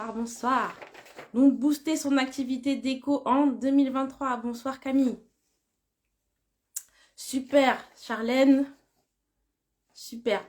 Bonsoir. Donc, booster son activité déco en 2023. Bonsoir Camille. Super, Charlène. Super.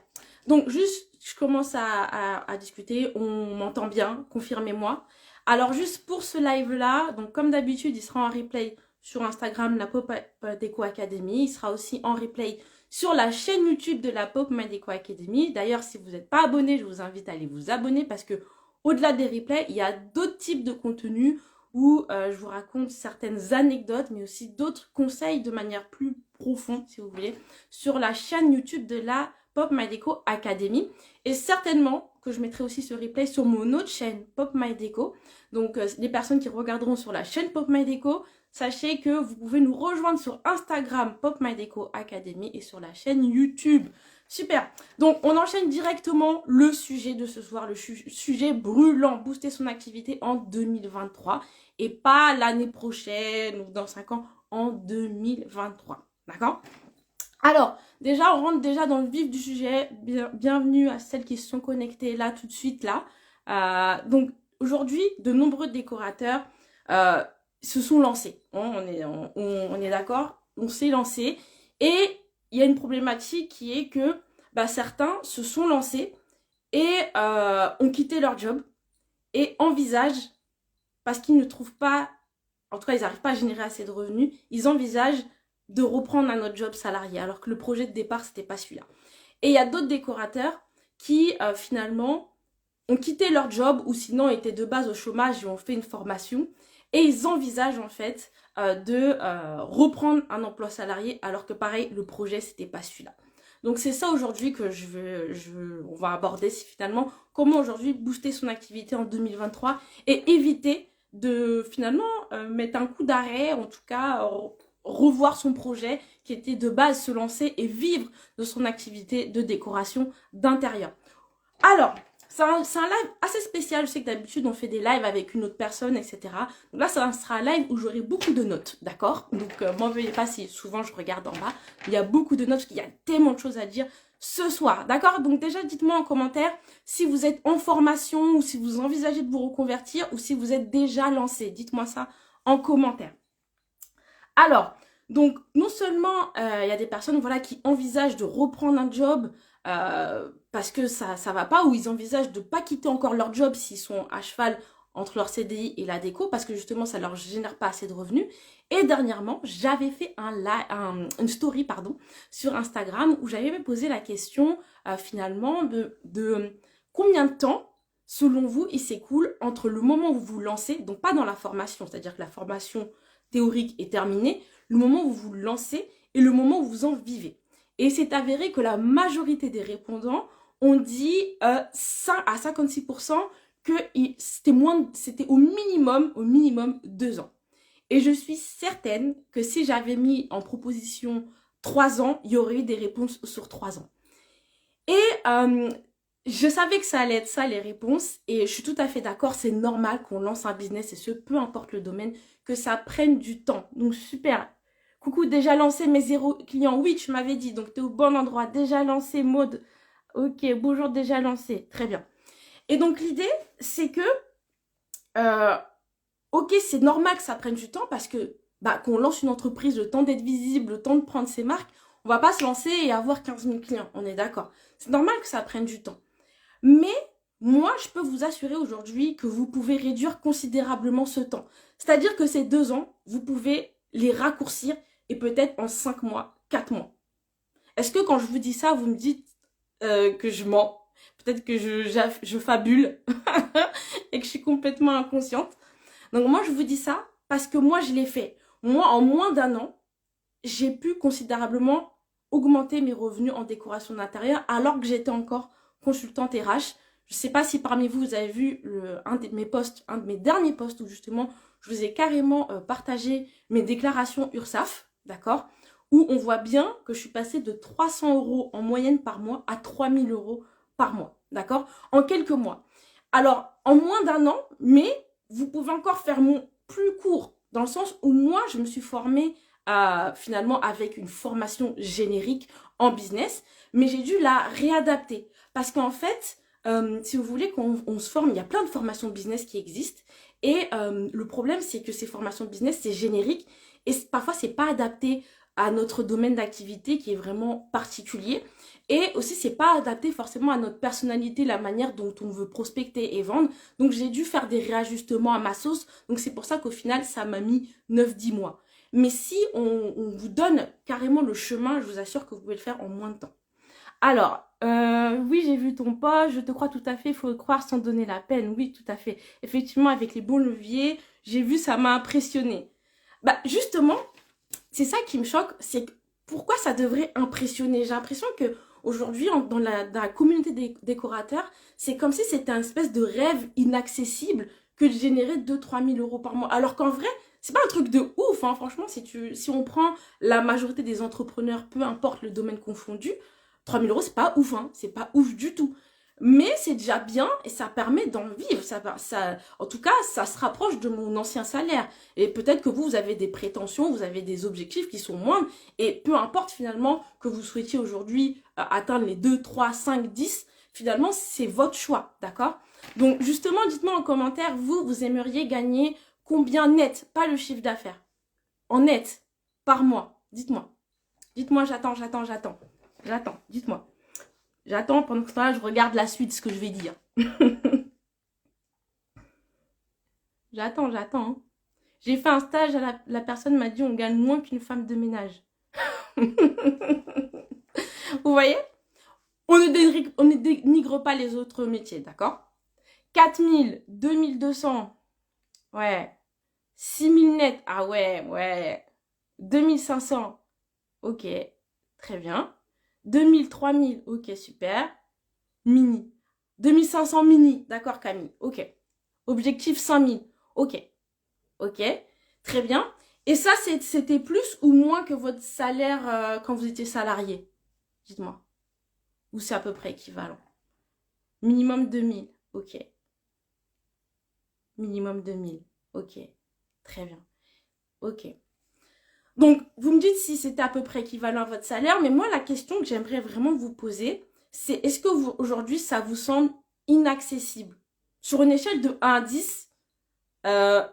Donc, juste, je commence à discuter. On m'entend bien, confirmez-moi. Alors, juste pour ce live-là, donc comme d'habitude, il sera en replay sur Instagram, la Pop Déco Academy. Il sera aussi en replay sur la chaîne YouTube de la Pop My Déco Academy. D'ailleurs, si vous n'êtes pas abonné, je vous invite à aller vous abonner parce que au-delà des replays, il y a d'autres types de contenus où je vous raconte certaines anecdotes, mais aussi d'autres conseils de manière plus profonde, si vous voulez, sur la chaîne YouTube de la Pop My Déco Academy. Et certainement que je mettrai aussi ce replay sur mon autre chaîne, Pop My Déco. Donc, les personnes qui regarderont sur la chaîne Pop My Déco, sachez que vous pouvez nous rejoindre sur Instagram, Pop My Déco Academy, et sur la chaîne YouTube. Super. Donc, on enchaîne directement le sujet de ce soir, le sujet brûlant, booster son activité en 2023 et pas l'année prochaine ou dans 5 ans, en 2023. D'accord? Alors, déjà, on rentre déjà dans le vif du sujet. Bienvenue à celles qui se sont connectées là, tout de suite, là. Donc, aujourd'hui, de nombreux décorateurs se sont lancés. On est d'accord? On s'est lancé. Et il y a une problématique qui est que certains se sont lancés et ont quitté leur job et envisagent, parce qu'ils ne trouvent pas, en tout cas, ils n'arrivent pas à générer assez de revenus, ils envisagent de reprendre un autre job salarié, alors que le projet de départ, c'était pas celui-là. Et il y a d'autres décorateurs qui, finalement, ont quitté leur job ou sinon étaient de base au chômage et ont fait une formation. Et ils envisagent, en fait, de reprendre un emploi salarié, alors que pareil, le projet, c'était pas celui-là. Donc c'est ça aujourd'hui que on va aborder, c'est finalement comment aujourd'hui booster son activité en 2023 et éviter de finalement mettre un coup d'arrêt, en tout cas revoir son projet qui était de base se lancer et vivre de son activité de décoration d'intérieur. Alors, c'est un live assez spécial. Je sais que d'habitude, on fait des lives avec une autre personne, etc. Donc là, ça sera un live où j'aurai beaucoup de notes, d'accord? Donc, m'en veuillez pas si souvent je regarde en bas. Il y a beaucoup de notes parce qu'il y a tellement de choses à dire ce soir, d'accord? Donc déjà, dites-moi en commentaire si vous êtes en formation ou si vous envisagez de vous reconvertir ou si vous êtes déjà lancé. Dites-moi ça en commentaire. Alors, donc, non seulement il y a des personnes voilà, qui envisagent de reprendre un job parce que ça va pas, ou ils envisagent de pas quitter encore leur job s'ils sont à cheval entre leur CDI et la déco, parce que justement, ça leur génère pas assez de revenus. Et dernièrement, j'avais fait une story sur Instagram où j'avais posé la question finalement de combien de temps, selon vous, il s'écoule entre le moment où vous vous lancez, donc pas dans la formation, c'est-à-dire que la formation théorique est terminé, le moment où vous vous lancez et le moment où vous en vivez. Et c'est avéré que la majorité des répondants ont dit à 56% que c'était au minimum 2 ans. Et je suis certaine que si j'avais mis en proposition 3 ans, il y aurait eu des réponses sur 3 ans. Et je savais que ça allait être ça les réponses et je suis tout à fait d'accord, c'est normal qu'on lance un business et ce, peu importe le domaine, que ça prenne du temps. Donc super. Coucou, déjà lancé mes 0 clients. Oui, tu m'avais dit, donc tu es au bon endroit. Déjà lancé, Maud. Ok, bonjour, déjà lancé. Très bien. Et donc l'idée, c'est que, ok, c'est normal que ça prenne du temps parce que qu'on lance une entreprise, le temps d'être visible, le temps de prendre ses marques, on va pas se lancer et avoir 15 000 clients. On est d'accord. C'est normal que ça prenne du temps. Mais moi, je peux vous assurer aujourd'hui que vous pouvez réduire considérablement ce temps. C'est-à-dire que ces 2 ans, vous pouvez les raccourcir et peut-être en 5 mois, 4 mois. Est-ce que quand je vous dis ça, vous me dites que je mens? Peut-être que je fabule et que je suis complètement inconsciente. Donc moi, je vous dis ça parce que moi, je l'ai fait. Moi, en moins d'un an, j'ai pu considérablement augmenter mes revenus en décoration d'intérieur alors que j'étais encore consultante RH. Je ne sais pas si parmi vous, vous avez vu un de mes derniers posts où justement, je vous ai carrément partagé mes déclarations URSSAF, d'accord, où on voit bien que je suis passée de 300 € en moyenne par mois à 3000 € par mois, d'accord, en quelques mois. Alors, en moins d'un an, mais vous pouvez encore faire plus court, dans le sens où moi, je me suis formée finalement avec une formation générique en business, mais j'ai dû la réadapter parce qu'en fait, si vous voulez qu'on se forme, il y a plein de formations business qui existent. Et le problème, c'est que ces formations business, c'est générique. Et parfois, c'est pas adapté à notre domaine d'activité qui est vraiment particulier. Et aussi, c'est pas adapté forcément à notre personnalité, la manière dont on veut prospecter et vendre. Donc, j'ai dû faire des réajustements à ma sauce. Donc, c'est pour ça qu'au final, ça m'a mis 9-10 mois. Mais si on vous donne carrément le chemin, je vous assure que vous pouvez le faire en moins de temps. Alors, oui, j'ai vu ton post, je te crois tout à fait, il faut le croire sans donner la peine. Oui, tout à fait. Effectivement, avec les bons leviers, j'ai vu, ça m'a impressionné. Bah, justement, c'est ça qui me choque, c'est pourquoi ça devrait impressionner. J'ai l'impression que aujourd'hui, dans la communauté des décorateurs, c'est comme si c'était un espèce de rêve inaccessible que de générer 2-3 000 euros par mois. Alors qu'en vrai, c'est pas un truc de ouf, hein. Franchement, si on prend la majorité des entrepreneurs, peu importe le domaine confondu, 3 000 euros, c'est pas ouf, hein. C'est pas ouf du tout. Mais c'est déjà bien et ça permet d'en vivre. En tout cas, ça se rapproche de mon ancien salaire. Et peut-être que vous avez des prétentions, vous avez des objectifs qui sont moindres. Et peu importe finalement que vous souhaitiez aujourd'hui atteindre les 2, 3, 5, 10, finalement, c'est votre choix, d'accord? Donc justement, dites-moi en commentaire, vous aimeriez gagner combien net, pas le chiffre d'affaires, en net, par mois. Dites-moi. Dites-moi, j'attends. Dites-moi. J'attends, pendant ce temps-là, je regarde la suite, ce que je vais dire. J'attends. Hein. J'ai fait un stage, la personne m'a dit on gagne moins qu'une femme de ménage. Vous voyez? On ne dénigre pas les autres métiers, d'accord? 4 000, 2 200, ouais. 6 000 net, ah ouais. 2 500, ok, très bien. 2 000, 3 000, ok, super. Mini. 2 500 mini, d'accord Camille, ok. Objectif 5 000, ok. Très bien. Et ça, c'était plus ou moins que votre salaire quand vous étiez salarié? Dites-moi. Ou c'est à peu près équivalent? Minimum 2 000, ok. Minimum 2 000, ok. Très bien, ok. Donc, vous me dites si c'était à peu près équivalent à votre salaire, mais moi, la question que j'aimerais vraiment vous poser, c'est est-ce que aujourd'hui, ça vous semble inaccessible? Sur une échelle de 1 à 10, 1,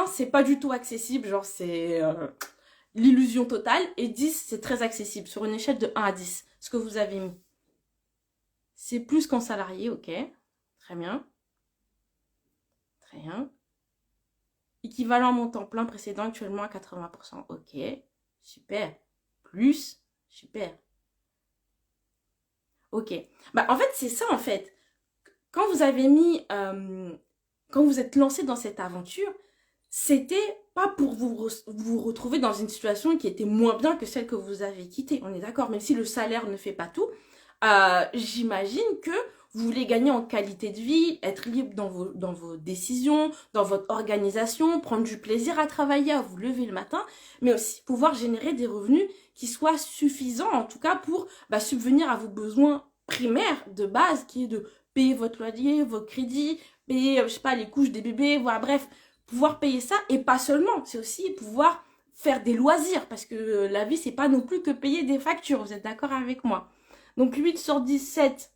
c'est pas du tout accessible, genre c'est l'illusion totale, et 10, c'est très accessible, sur une échelle de 1 à 10, ce que vous avez mis. C'est plus qu'en salarié, ok, très bien. Très bien. Équivalent montant plein précédent actuellement à 80%. Ok, super. Plus, super. Ok. Bah, en fait, c'est ça, en fait. Quand vous avez mis... quand vous êtes lancé dans cette aventure, c'était pas pour vous retrouver dans une situation qui était moins bien que celle que vous avez quittée. On est d'accord, même si le salaire ne fait pas tout. J'imagine que vous voulez gagner en qualité de vie, être libre dans vos décisions, dans votre organisation, prendre du plaisir à travailler, à vous lever le matin, mais aussi pouvoir générer des revenus qui soient suffisants, en tout cas pour subvenir à vos besoins primaires de base, qui est de payer votre loyer, vos crédits, payer, je sais pas, les couches des bébés, voilà, bref, pouvoir payer ça, et pas seulement, c'est aussi pouvoir faire des loisirs, parce que la vie, c'est pas non plus que payer des factures, vous êtes d'accord avec moi? Donc 8 sur 17.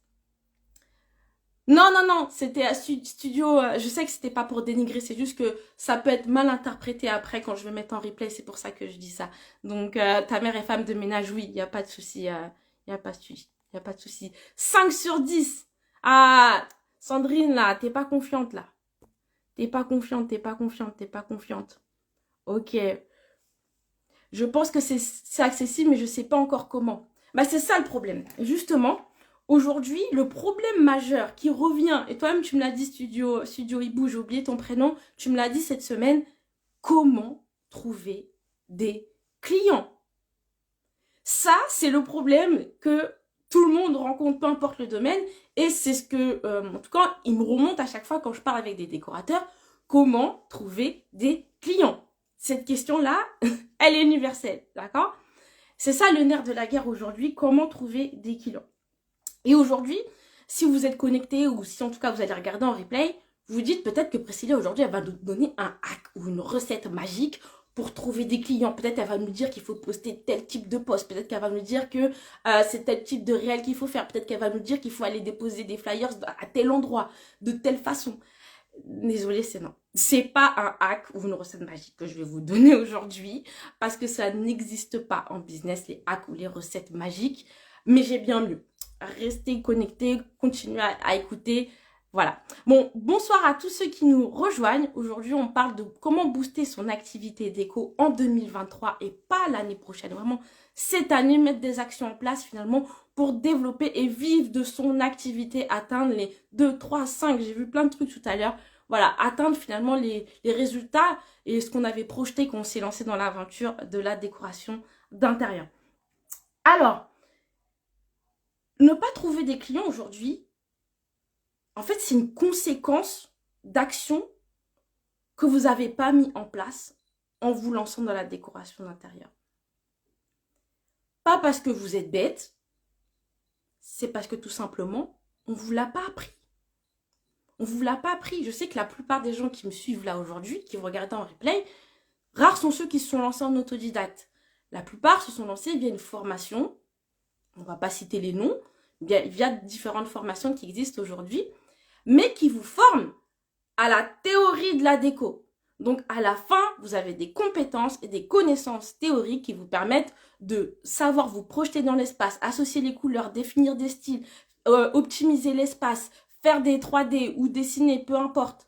Non, c'était à studio. Je sais que c'était pas pour dénigrer, c'est juste que ça peut être mal interprété après quand je vais mettre en replay, c'est pour ça que je dis ça. Donc ta mère est femme de ménage, oui, il n'y a pas de souci. Il n'y a pas de souci. Il n'y a pas de souci. 5 sur 10. Ah, Sandrine, là, t'es pas confiante, là. T'es pas confiante. Ok. Je pense que c'est accessible, mais je sais pas encore comment. Bah, c'est ça le problème. Justement, aujourd'hui, le problème majeur qui revient, et toi-même tu me l'as dit, Studio Hibou, j'ai oublié ton prénom, tu me l'as dit cette semaine, comment trouver des clients? Ça, c'est le problème que tout le monde rencontre, peu importe le domaine, et c'est ce que, en tout cas, il me remonte à chaque fois quand je parle avec des décorateurs, comment trouver des clients? Cette question-là, elle est universelle, d'accord? C'est ça le nerf de la guerre aujourd'hui, comment trouver des clients. Et aujourd'hui, si vous êtes connecté ou si en tout cas vous allez regarder en replay, vous dites peut-être que Priscilla aujourd'hui elle va nous donner un hack ou une recette magique pour trouver des clients. Peut-être qu'elle va nous dire qu'il faut poster tel type de post. Peut-être qu'elle va nous dire que c'est tel type de réel qu'il faut faire. Peut-être qu'elle va nous dire qu'il faut aller déposer des flyers à tel endroit, de telle façon. Désolée, c'est non. C'est pas un hack ou une recette magique que je vais vous donner aujourd'hui parce que ça n'existe pas en business, les hacks ou les recettes magiques. Mais j'ai bien mieux. Restez connectés, continuez à écouter. Voilà. Bon, bonsoir à tous ceux qui nous rejoignent. Aujourd'hui, on parle de comment booster son activité déco en 2023 et pas l'année prochaine. Vraiment, cette année, mettre des actions en place finalement pour développer et vivre de son activité, atteindre les 2, 3, 5. J'ai vu plein de trucs tout à l'heure. Voilà, atteindre finalement les résultats et ce qu'on avait projeté quand on s'est lancé dans l'aventure de la décoration d'intérieur. Alors, ne pas trouver des clients aujourd'hui, en fait, c'est une conséquence d'actions que vous n'avez pas mis en place en vous lançant dans la décoration d'intérieur. Pas parce que vous êtes bête, c'est parce que tout simplement, on ne vous l'a pas appris. On ne vous l'a pas appris. Je sais que la plupart des gens qui me suivent là aujourd'hui, qui vont regarder en replay, rares sont ceux qui se sont lancés en autodidacte. La plupart se sont lancés via une formation, on ne va pas citer les noms, via différentes formations qui existent aujourd'hui, mais qui vous forment à la théorie de la déco. Donc, à la fin, vous avez des compétences et des connaissances théoriques qui vous permettent de savoir vous projeter dans l'espace, associer les couleurs, définir des styles, optimiser l'espace, faire des 3D ou dessiner, peu importe.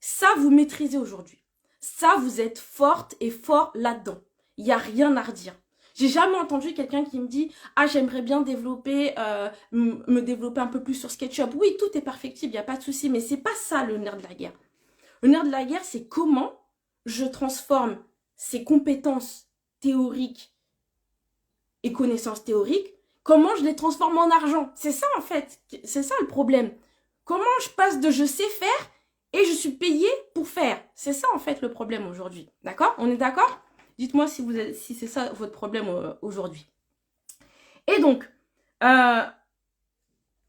Ça, vous maîtrisez aujourd'hui. Ça, vous êtes forte et fort là-dedans. Il n'y a rien à redire. J'ai jamais entendu quelqu'un qui me dit « Ah, j'aimerais bien développer, me développer un peu plus sur SketchUp. » Oui, tout est perfectible, il n'y a pas de souci, mais c'est pas ça le nerf de la guerre. Le nerf de la guerre, c'est comment je transforme ces compétences théoriques et connaissances théoriques, comment je les transforme en argent. C'est ça, en fait. C'est ça le problème. Comment je passe de « je sais faire » et je suis payée pour faire. C'est ça, en fait, le problème aujourd'hui. D'accord? On est d'accord? Dites-moi si c'est ça votre problème aujourd'hui. Et donc, on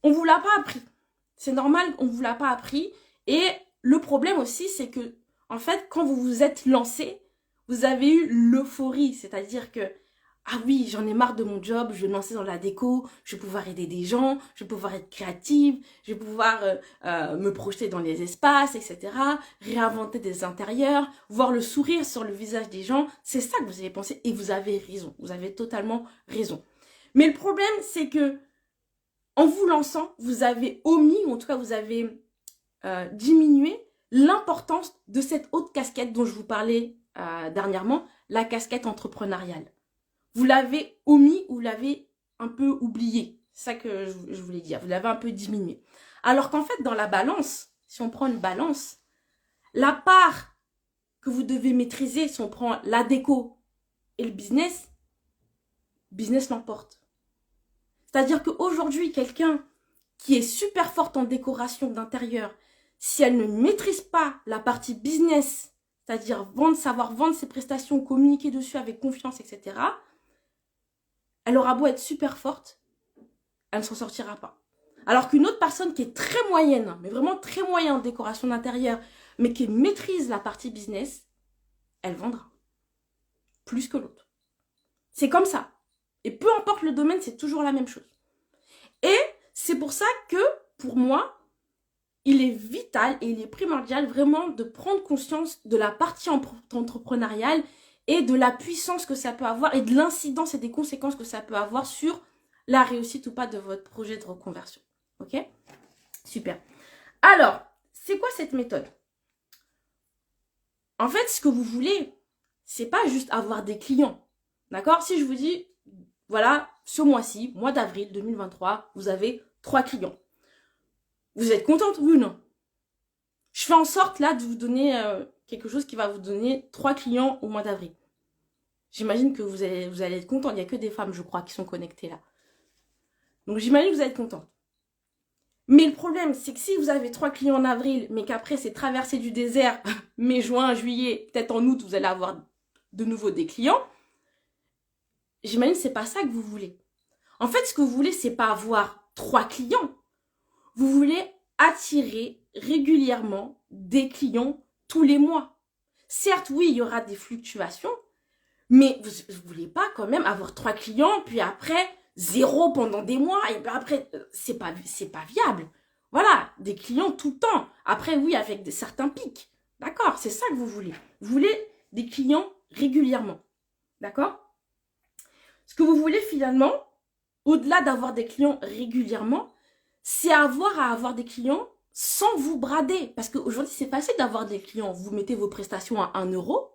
ne vous l'a pas appris. C'est normal, on ne vous l'a pas appris. Et le problème aussi, c'est que, en fait, quand vous vous êtes lancé, vous avez eu l'euphorie. C'est-à-dire que, ah oui, j'en ai marre de mon job, je vais me lancer dans la déco, je vais pouvoir aider des gens, je vais pouvoir être créative, je vais pouvoir me projeter dans les espaces, etc. Réinventer des intérieurs, voir le sourire sur le visage des gens. C'est ça que vous avez pensé et vous avez raison, vous avez totalement raison. Mais le problème, c'est que en vous lançant, vous avez omis, ou en tout cas vous avez diminué l'importance de cette autre casquette dont je vous parlais dernièrement, la casquette entrepreneuriale. Vous l'avez omis ou vous l'avez un peu oublié. C'est ça que je voulais dire. Vous l'avez un peu diminué. Alors qu'en fait, dans la balance, si on prend une balance, la part que vous devez maîtriser, si on prend la déco et le business l'emporte. C'est-à-dire qu'aujourd'hui, quelqu'un qui est super forte en décoration d'intérieur, si elle ne maîtrise pas la partie business, c'est-à-dire savoir vendre ses prestations, communiquer dessus avec confiance, etc., elle aura beau être super forte, elle ne s'en sortira pas. Alors qu'une autre personne qui est très moyenne, mais vraiment très moyenne en décoration d'intérieur, mais qui maîtrise la partie business, elle vendra. Plus que l'autre. C'est comme ça. Et peu importe le domaine, c'est toujours la même chose. Et c'est pour ça que, pour moi, il est vital et il est primordial vraiment de prendre conscience de la partie entrepreneuriale et de la puissance que ça peut avoir et de l'incidence et des conséquences que ça peut avoir sur la réussite ou pas de votre projet de reconversion. Ok? Super. Alors, c'est quoi cette méthode? En fait, ce que vous voulez, c'est pas juste avoir des clients. D'accord? Si je vous dis, voilà, ce mois-ci, mois d'avril 2023, vous avez 3 clients. Vous êtes contente, oui ou non? Je fais en sorte là de vous donner quelque chose qui va vous donner 3 clients au mois d'avril. J'imagine que vous allez être content. Il n'y a que des femmes, je crois, qui sont connectées là. Donc j'imagine que vous allez être content. Mais le problème, c'est que si vous avez 3 clients en avril, mais qu'après c'est traversée du désert, mai, juin, juillet, peut-être en août, vous allez avoir de nouveau des clients. J'imagine que c'est pas ça que vous voulez. En fait, ce que vous voulez, c'est pas avoir 3 clients. Vous voulez attirer régulièrement des clients tous les mois. Certes, oui, il y aura des fluctuations, mais vous ne voulez pas quand même avoir 3 clients, puis après, 0 pendant des mois, et puis après, c'est pas viable. Voilà, des clients tout le temps. Après, oui, avec certains pics. D'accord, c'est ça que vous voulez. Vous voulez des clients régulièrement. D'accord? Ce que vous voulez finalement, au-delà d'avoir des clients régulièrement, c'est avoir des clients sans vous brader. Parce qu'aujourd'hui, c'est facile d'avoir des clients. Vous mettez vos prestations à 1 euro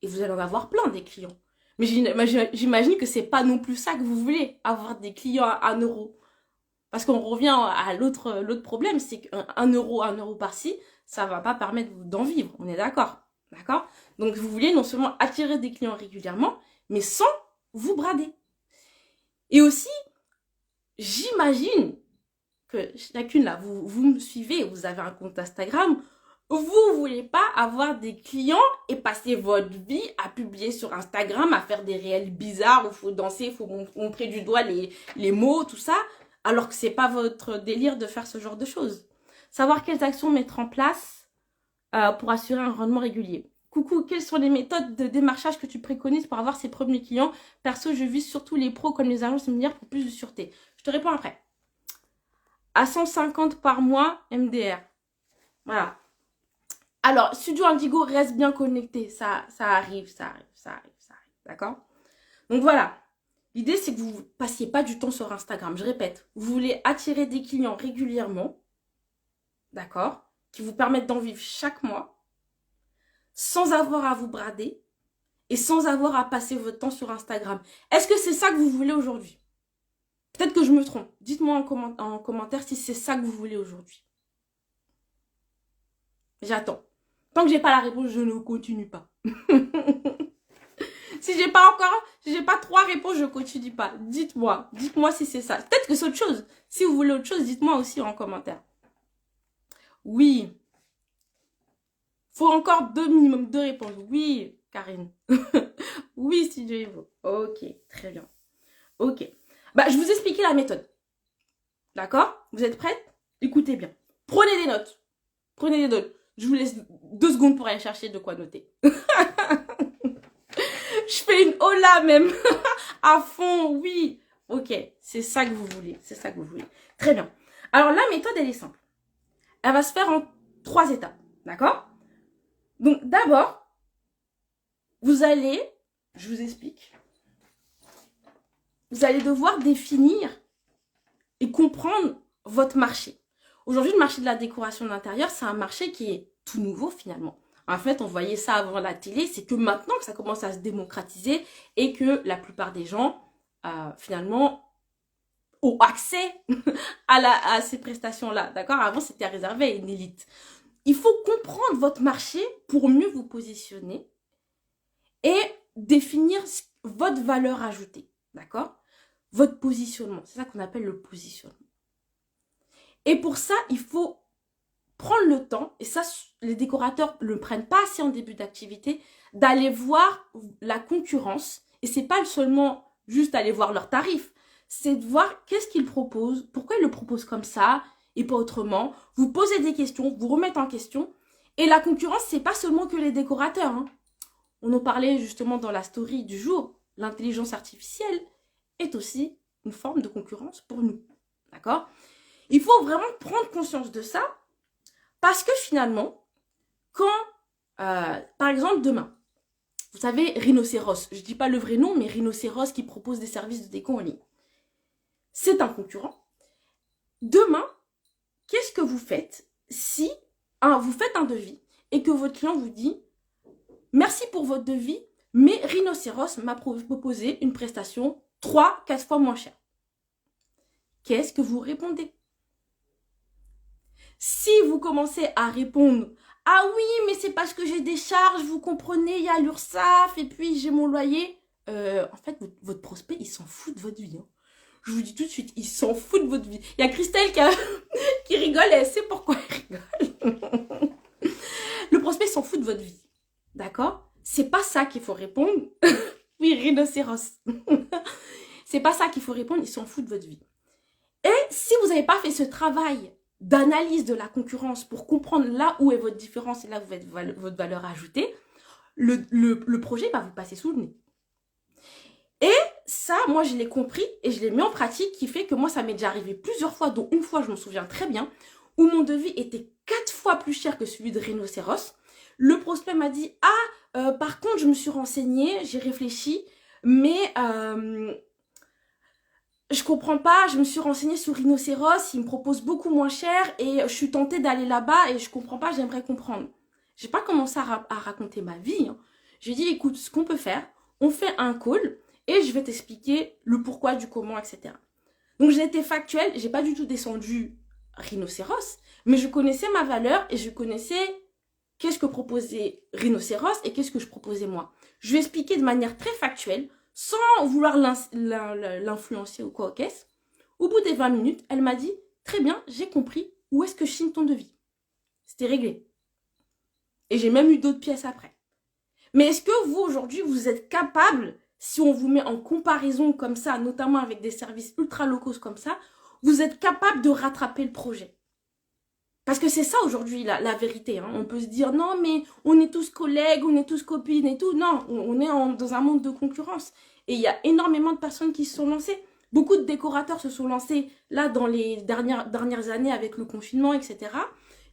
et vous allez en avoir plein des clients. Mais j'imagine que c'est pas non plus ça que vous voulez, avoir des clients à 1 euro. Parce qu'on revient à l'autre problème, c'est qu'un euro par-ci, ça va pas permettre d'en vivre. On est d'accord? D'accord? Donc vous voulez non seulement attirer des clients régulièrement, mais sans vous brader. Et aussi, j'imagine que chacune là, vous me suivez, vous avez un compte Instagram, vous voulez pas avoir des clients et passer votre vie à publier sur Instagram, à faire des réels bizarres où il faut danser, il faut montrer du doigt les mots, tout ça, alors que c'est pas votre délire de faire ce genre de choses. Savoir quelles actions mettre en place pour assurer un rendement régulier. Coucou, quelles sont les méthodes de démarchage que tu préconises pour avoir ses premiers clients? Perso, je vise surtout les pros comme les agences immobilières pour plus de sûreté. Je te réponds après. À 150 par mois, MDR. Voilà. Alors, Studio Indigo reste bien connecté. Ça arrive. D'accord? Donc voilà. L'idée, c'est que vous ne passiez pas du temps sur Instagram. Je répète, vous voulez attirer des clients régulièrement. D'accord? Qui vous permettent d'en vivre chaque mois. Sans avoir à vous brader. Et sans avoir à passer votre temps sur Instagram. Est-ce que c'est ça que vous voulez aujourd'hui? Peut-être que je me trompe. Dites-moi en commentaire si c'est ça que vous voulez aujourd'hui. J'attends. Tant que j'ai pas la réponse, je ne continue pas. Si j'ai pas 3 réponses, je continue pas. Dites-moi si c'est ça. Peut-être que c'est autre chose. Si vous voulez autre chose, dites-moi aussi en commentaire. Oui. Faut encore minimum 2 réponses. Oui, Karine. Oui, Studio Evo. Ok, très bien. Ok. Bah, je vous ai expliqué la méthode. D'accord? Vous êtes prêtes? Écoutez bien. Prenez des notes. Je vous laisse 2 secondes pour aller chercher de quoi noter. Je fais une hola même. À fond, oui. Ok, c'est ça que vous voulez. Très bien. Alors, la méthode, elle est simple. Elle va se faire en 3 étapes. D'accord? Donc, d'abord, vous allez, je vous explique, vous allez devoir définir et comprendre votre marché. Aujourd'hui, le marché de la décoration d'intérieur, c'est un marché qui est tout nouveau finalement. En fait, on voyait ça avant la télé, c'est que maintenant que ça commence à se démocratiser et que la plupart des gens, finalement, ont accès à ces prestations-là. D'accord? Avant, c'était réservé à une élite. Il faut comprendre votre marché pour mieux vous positionner et définir votre valeur ajoutée. D'accord? Votre positionnement. C'est ça qu'on appelle le positionnement. Et pour ça, il faut prendre le temps, et ça, les décorateurs ne le prennent pas assez en début d'activité, d'aller voir la concurrence. Et c'est pas seulement juste aller voir leurs tarifs, c'est de voir qu'est-ce qu'ils proposent, pourquoi ils le proposent comme ça et pas autrement. Vous posez des questions, vous remettez en question. Et la concurrence, c'est pas seulement que les décorateurs. Hein. On en parlait justement dans la story du jour. L'intelligence artificielle est aussi une forme de concurrence pour nous. D'accord? Il faut vraiment prendre conscience de ça parce que finalement, quand, par exemple, demain, vous savez, Rhinocéros, je ne dis pas le vrai nom, mais Rhinocéros qui propose des services de déco en ligne. C'est un concurrent. Demain, qu'est-ce que vous faites si vous faites un devis et que votre client vous dit « Merci pour votre devis, mais Rhinocéros m'a proposé une prestation 3-4 fois moins chère. » Qu'est-ce que vous répondez? Si vous commencez à répondre « Ah oui, mais c'est parce que j'ai des charges, vous comprenez, il y a l'URSSAF et puis j'ai mon loyer. » En fait, votre prospect, il s'en fout de votre vie. Hein. Je vous dis tout de suite, il s'en fout de votre vie. Il y a Christelle qui rigole et elle sait pourquoi elle rigole. Le prospect s'en fout de votre vie. D'accord? C'est pas ça qu'il faut répondre. Oui, rhinocéros. C'est pas ça qu'il faut répondre, il s'en fout de votre vie. Et si vous n'avez pas fait ce travail d'analyse de la concurrence pour comprendre là où est votre différence et là où est votre valeur ajoutée, le projet va vous passer sous le nez. Et ça, moi, je l'ai compris et je l'ai mis en pratique, qui fait que moi, ça m'est déjà arrivé plusieurs fois, dont une fois, je m'en souviens très bien, où mon devis était 4 fois plus cher que celui de Rhinocéros. Le prospect m'a dit, par contre, je me suis renseignée, j'ai réfléchi, mais je comprends pas, je me suis renseignée sur Rhinocéros, il me propose beaucoup moins cher et je suis tentée d'aller là-bas et je comprends pas, j'aimerais comprendre. J'ai pas commencé à raconter ma vie. Hein. J'ai dit, écoute, ce qu'on peut faire, on fait un call et je vais t'expliquer le pourquoi, du comment, etc. Donc j'ai été factuelle, j'ai pas du tout descendu Rhinocéros, mais je connaissais ma valeur et je connaissais qu'est-ce que proposait Rhinocéros et qu'est-ce que je proposais moi. Je vais expliquer de manière très factuelle, sans vouloir l'influencer ou quoi, qu'est-ce. Au bout des 20 minutes, elle m'a dit, très bien, j'ai compris, où est-ce que je signe ton devis? C'était réglé. Et j'ai même eu d'autres pièces après. Mais est-ce que vous, aujourd'hui, vous êtes capable, si on vous met en comparaison comme ça, notamment avec des services ultra low cost comme ça, vous êtes capable de rattraper le projet? Parce que c'est ça aujourd'hui la vérité. Hein. On peut se dire, non, mais on est tous collègues, on est tous copines et tout. Non, on est dans un monde de concurrence. Et il y a énormément de personnes qui se sont lancées. Beaucoup de décorateurs se sont lancés là dans les dernières années avec le confinement, etc.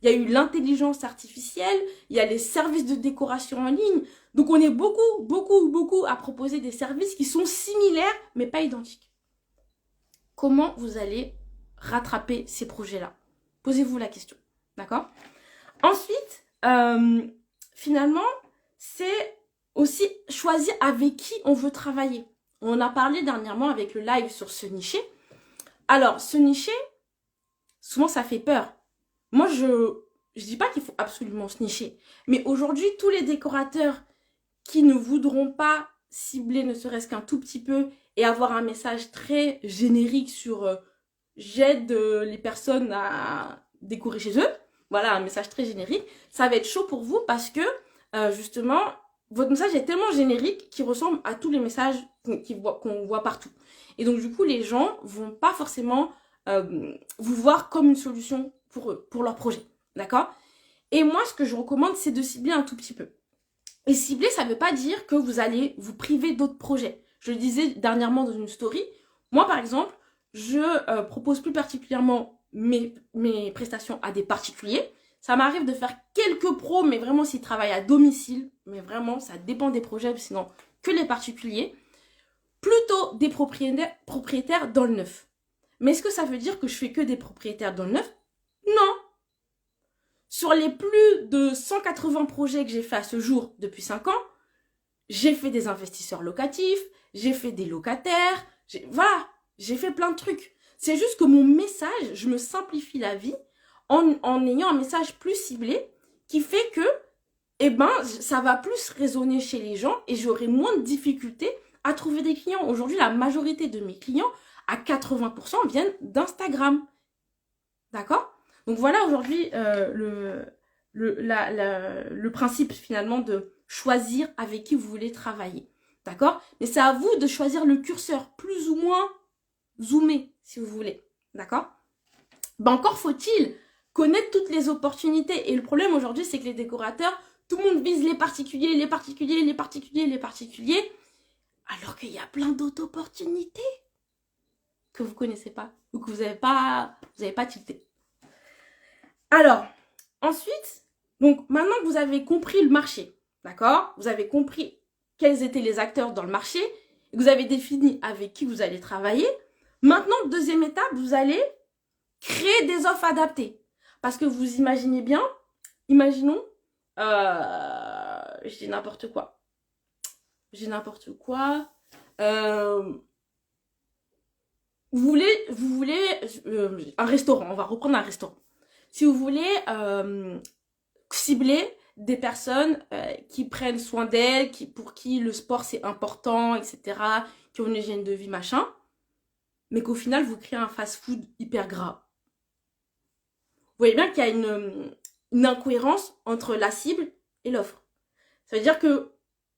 Il y a eu l'intelligence artificielle, il y a les services de décoration en ligne. Donc on est beaucoup à proposer des services qui sont similaires, mais pas identiques. Comment vous allez rattraper ces projets-là? Posez-vous la question, d'accord? Ensuite, finalement, c'est aussi choisir avec qui on veut travailler. On en a parlé dernièrement avec le live sur se nicher. Alors, se nicher, souvent ça fait peur. Moi, je dis pas qu'il faut absolument se nicher. Mais aujourd'hui, tous les décorateurs qui ne voudront pas cibler ne serait-ce qu'un tout petit peu et avoir un message très générique sur j'aide les personnes à décorer chez eux. Voilà, un message très générique. Ça va être chaud pour vous parce que, justement, votre message est tellement générique qu'il ressemble à tous les messages qu'on voit partout. Et donc, du coup, les gens vont pas forcément vous voir comme une solution pour eux, pour leur projet. D'accord? Et moi, ce que je recommande, c'est de cibler un tout petit peu. Et cibler, ça ne veut pas dire que vous allez vous priver d'autres projets. Je le disais dernièrement dans une story. Moi, par exemple, je propose plus particulièrement mes prestations à des particuliers. Ça m'arrive de faire quelques pros, mais vraiment s'ils travaillent à domicile. Mais vraiment, ça dépend des projets, sinon que les particuliers. Plutôt des propriétaires dans le neuf. Mais est-ce que ça veut dire que je fais que des propriétaires dans le neuf? Non. Sur les plus de 180 projets que j'ai fait à ce jour depuis 5 ans, j'ai fait des investisseurs locatifs, j'ai fait des locataires, voilà, j'ai fait plein de trucs. C'est juste que mon message, je me simplifie la vie en ayant un message plus ciblé qui fait que, ça va plus résonner chez les gens et j'aurai moins de difficultés à trouver des clients. Aujourd'hui, la majorité de mes clients, à 80%, viennent d'Instagram. D'accord ? Donc voilà aujourd'hui le principe finalement de choisir avec qui vous voulez travailler. D'accord? Mais c'est à vous de choisir le curseur plus ou moins zoomé si vous voulez. D'accord? Encore faut-il connaître toutes les opportunités. Et le problème aujourd'hui, c'est que les décorateurs, tout le monde vise les particuliers, alors qu'il y a plein d'autres opportunités que vous connaissez pas ou que vous n'avez pas tilté. Alors, ensuite, donc maintenant que vous avez compris le marché, d'accord? Vous avez compris quels étaient les acteurs dans le marché, et vous avez défini avec qui vous allez travailler. Maintenant, deuxième étape, vous allez créer des offres adaptées. Parce que vous imaginez bien, imaginons, je dis n'importe quoi. Vous voulez un restaurant, on va reprendre un restaurant. Si vous voulez cibler des personnes qui prennent soin d'elles, pour qui le sport c'est important, etc., qui ont une hygiène de vie, machin, mais qu'au final vous créez un fast-food hyper gras. Vous voyez bien qu'il y a une incohérence entre la cible et l'offre. Ça veut dire que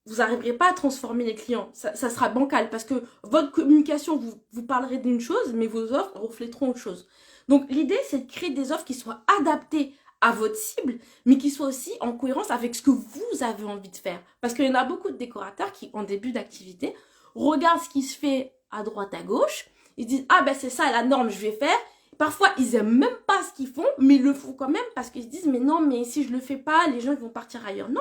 vous n'arriverez pas à transformer les clients. Ça sera bancal parce que votre communication, vous parlerez d'une chose, mais vos offres reflèteront autre chose. Donc, l'idée, c'est de créer des offres qui soient adaptées à votre cible, mais qui soit aussi en cohérence avec ce que vous avez envie de faire. Parce qu'il y en a beaucoup de décorateurs qui, en début d'activité, regardent ce qui se fait à droite, à gauche, ils disent « Ah ben c'est ça la norme, je vais faire ». Parfois, ils aiment même pas ce qu'ils font, mais ils le font quand même parce qu'ils se disent « Mais non, mais si je le fais pas, les gens ils vont partir ailleurs ». Non.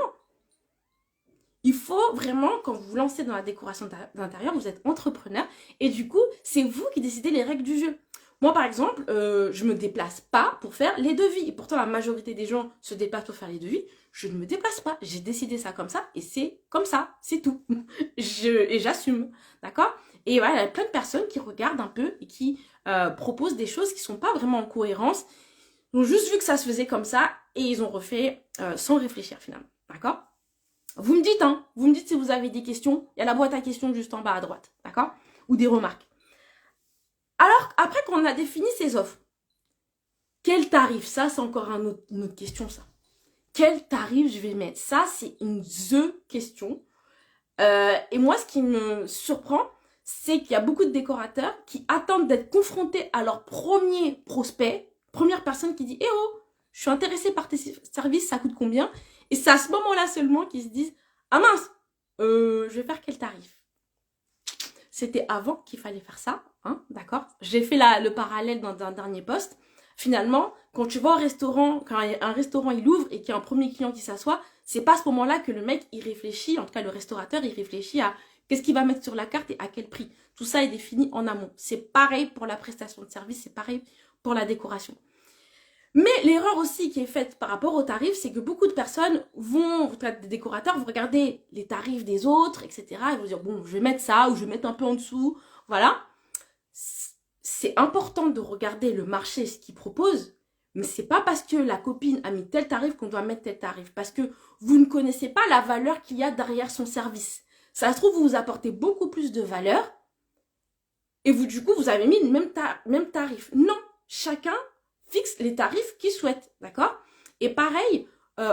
Il faut vraiment, quand vous vous lancez dans la décoration d'intérieur, vous êtes entrepreneur et du coup, c'est vous qui décidez les règles du jeu. Moi, par exemple, je me déplace pas pour faire les devis. Et pourtant, la majorité des gens se déplacent pour faire les devis. Je ne me déplace pas. J'ai décidé ça comme ça et c'est comme ça. C'est tout. Et j'assume. D'accord? Et voilà, il y a plein de personnes qui regardent un peu et qui proposent des choses qui sont pas vraiment en cohérence. Ils ont juste vu que ça se faisait comme ça et ils ont refait sans réfléchir finalement. D'accord? Vous me dites, hein, vous me dites si vous avez des questions. Il y a la boîte à questions juste en bas à droite. D'accord? Ou des remarques. Alors, après qu'on a défini ces offres, quel tarif? Ça, c'est encore une autre question, ça. Quel tarif je vais mettre? Ça, c'est une question. Et moi, ce qui me surprend, c'est qu'il y a beaucoup de décorateurs qui attendent d'être confrontés à leur premier prospect, première personne qui dit « Eh oh, je suis intéressée par tes services, ça coûte combien ?» Et c'est à ce moment-là seulement qu'ils se disent « Ah mince, je vais faire quel tarif ?» C'était avant qu'il fallait faire ça, hein, d'accord? J'ai fait le parallèle dans un dernier post. Finalement, quand tu vas au restaurant, quand un restaurant il ouvre et qu'il y a un premier client qui s'assoit, c'est pas à ce moment-là que le mec il réfléchit, en tout cas le restaurateur il réfléchit à qu'est-ce qu'il va mettre sur la carte et à quel prix. Tout ça est défini en amont. C'est pareil pour la prestation de service, c'est pareil pour la décoration. Mais l'erreur aussi qui est faite par rapport aux tarifs, c'est que beaucoup de personnes vont, des décorateurs, vont regarder les tarifs des autres, etc. Ils vont dire, bon, je vais mettre ça ou je vais mettre un peu en dessous. Voilà. C'est important de regarder le marché, ce qu'il propose, mais c'est pas parce que la copine a mis tel tarif qu'on doit mettre tel tarif. Parce que vous ne connaissez pas la valeur qu'il y a derrière son service. Ça se trouve, vous apportez beaucoup plus de valeur et vous, du coup, vous avez mis le même tarif. Non, chacun fixe les tarifs qu'il souhaite, d'accord? Et pareil,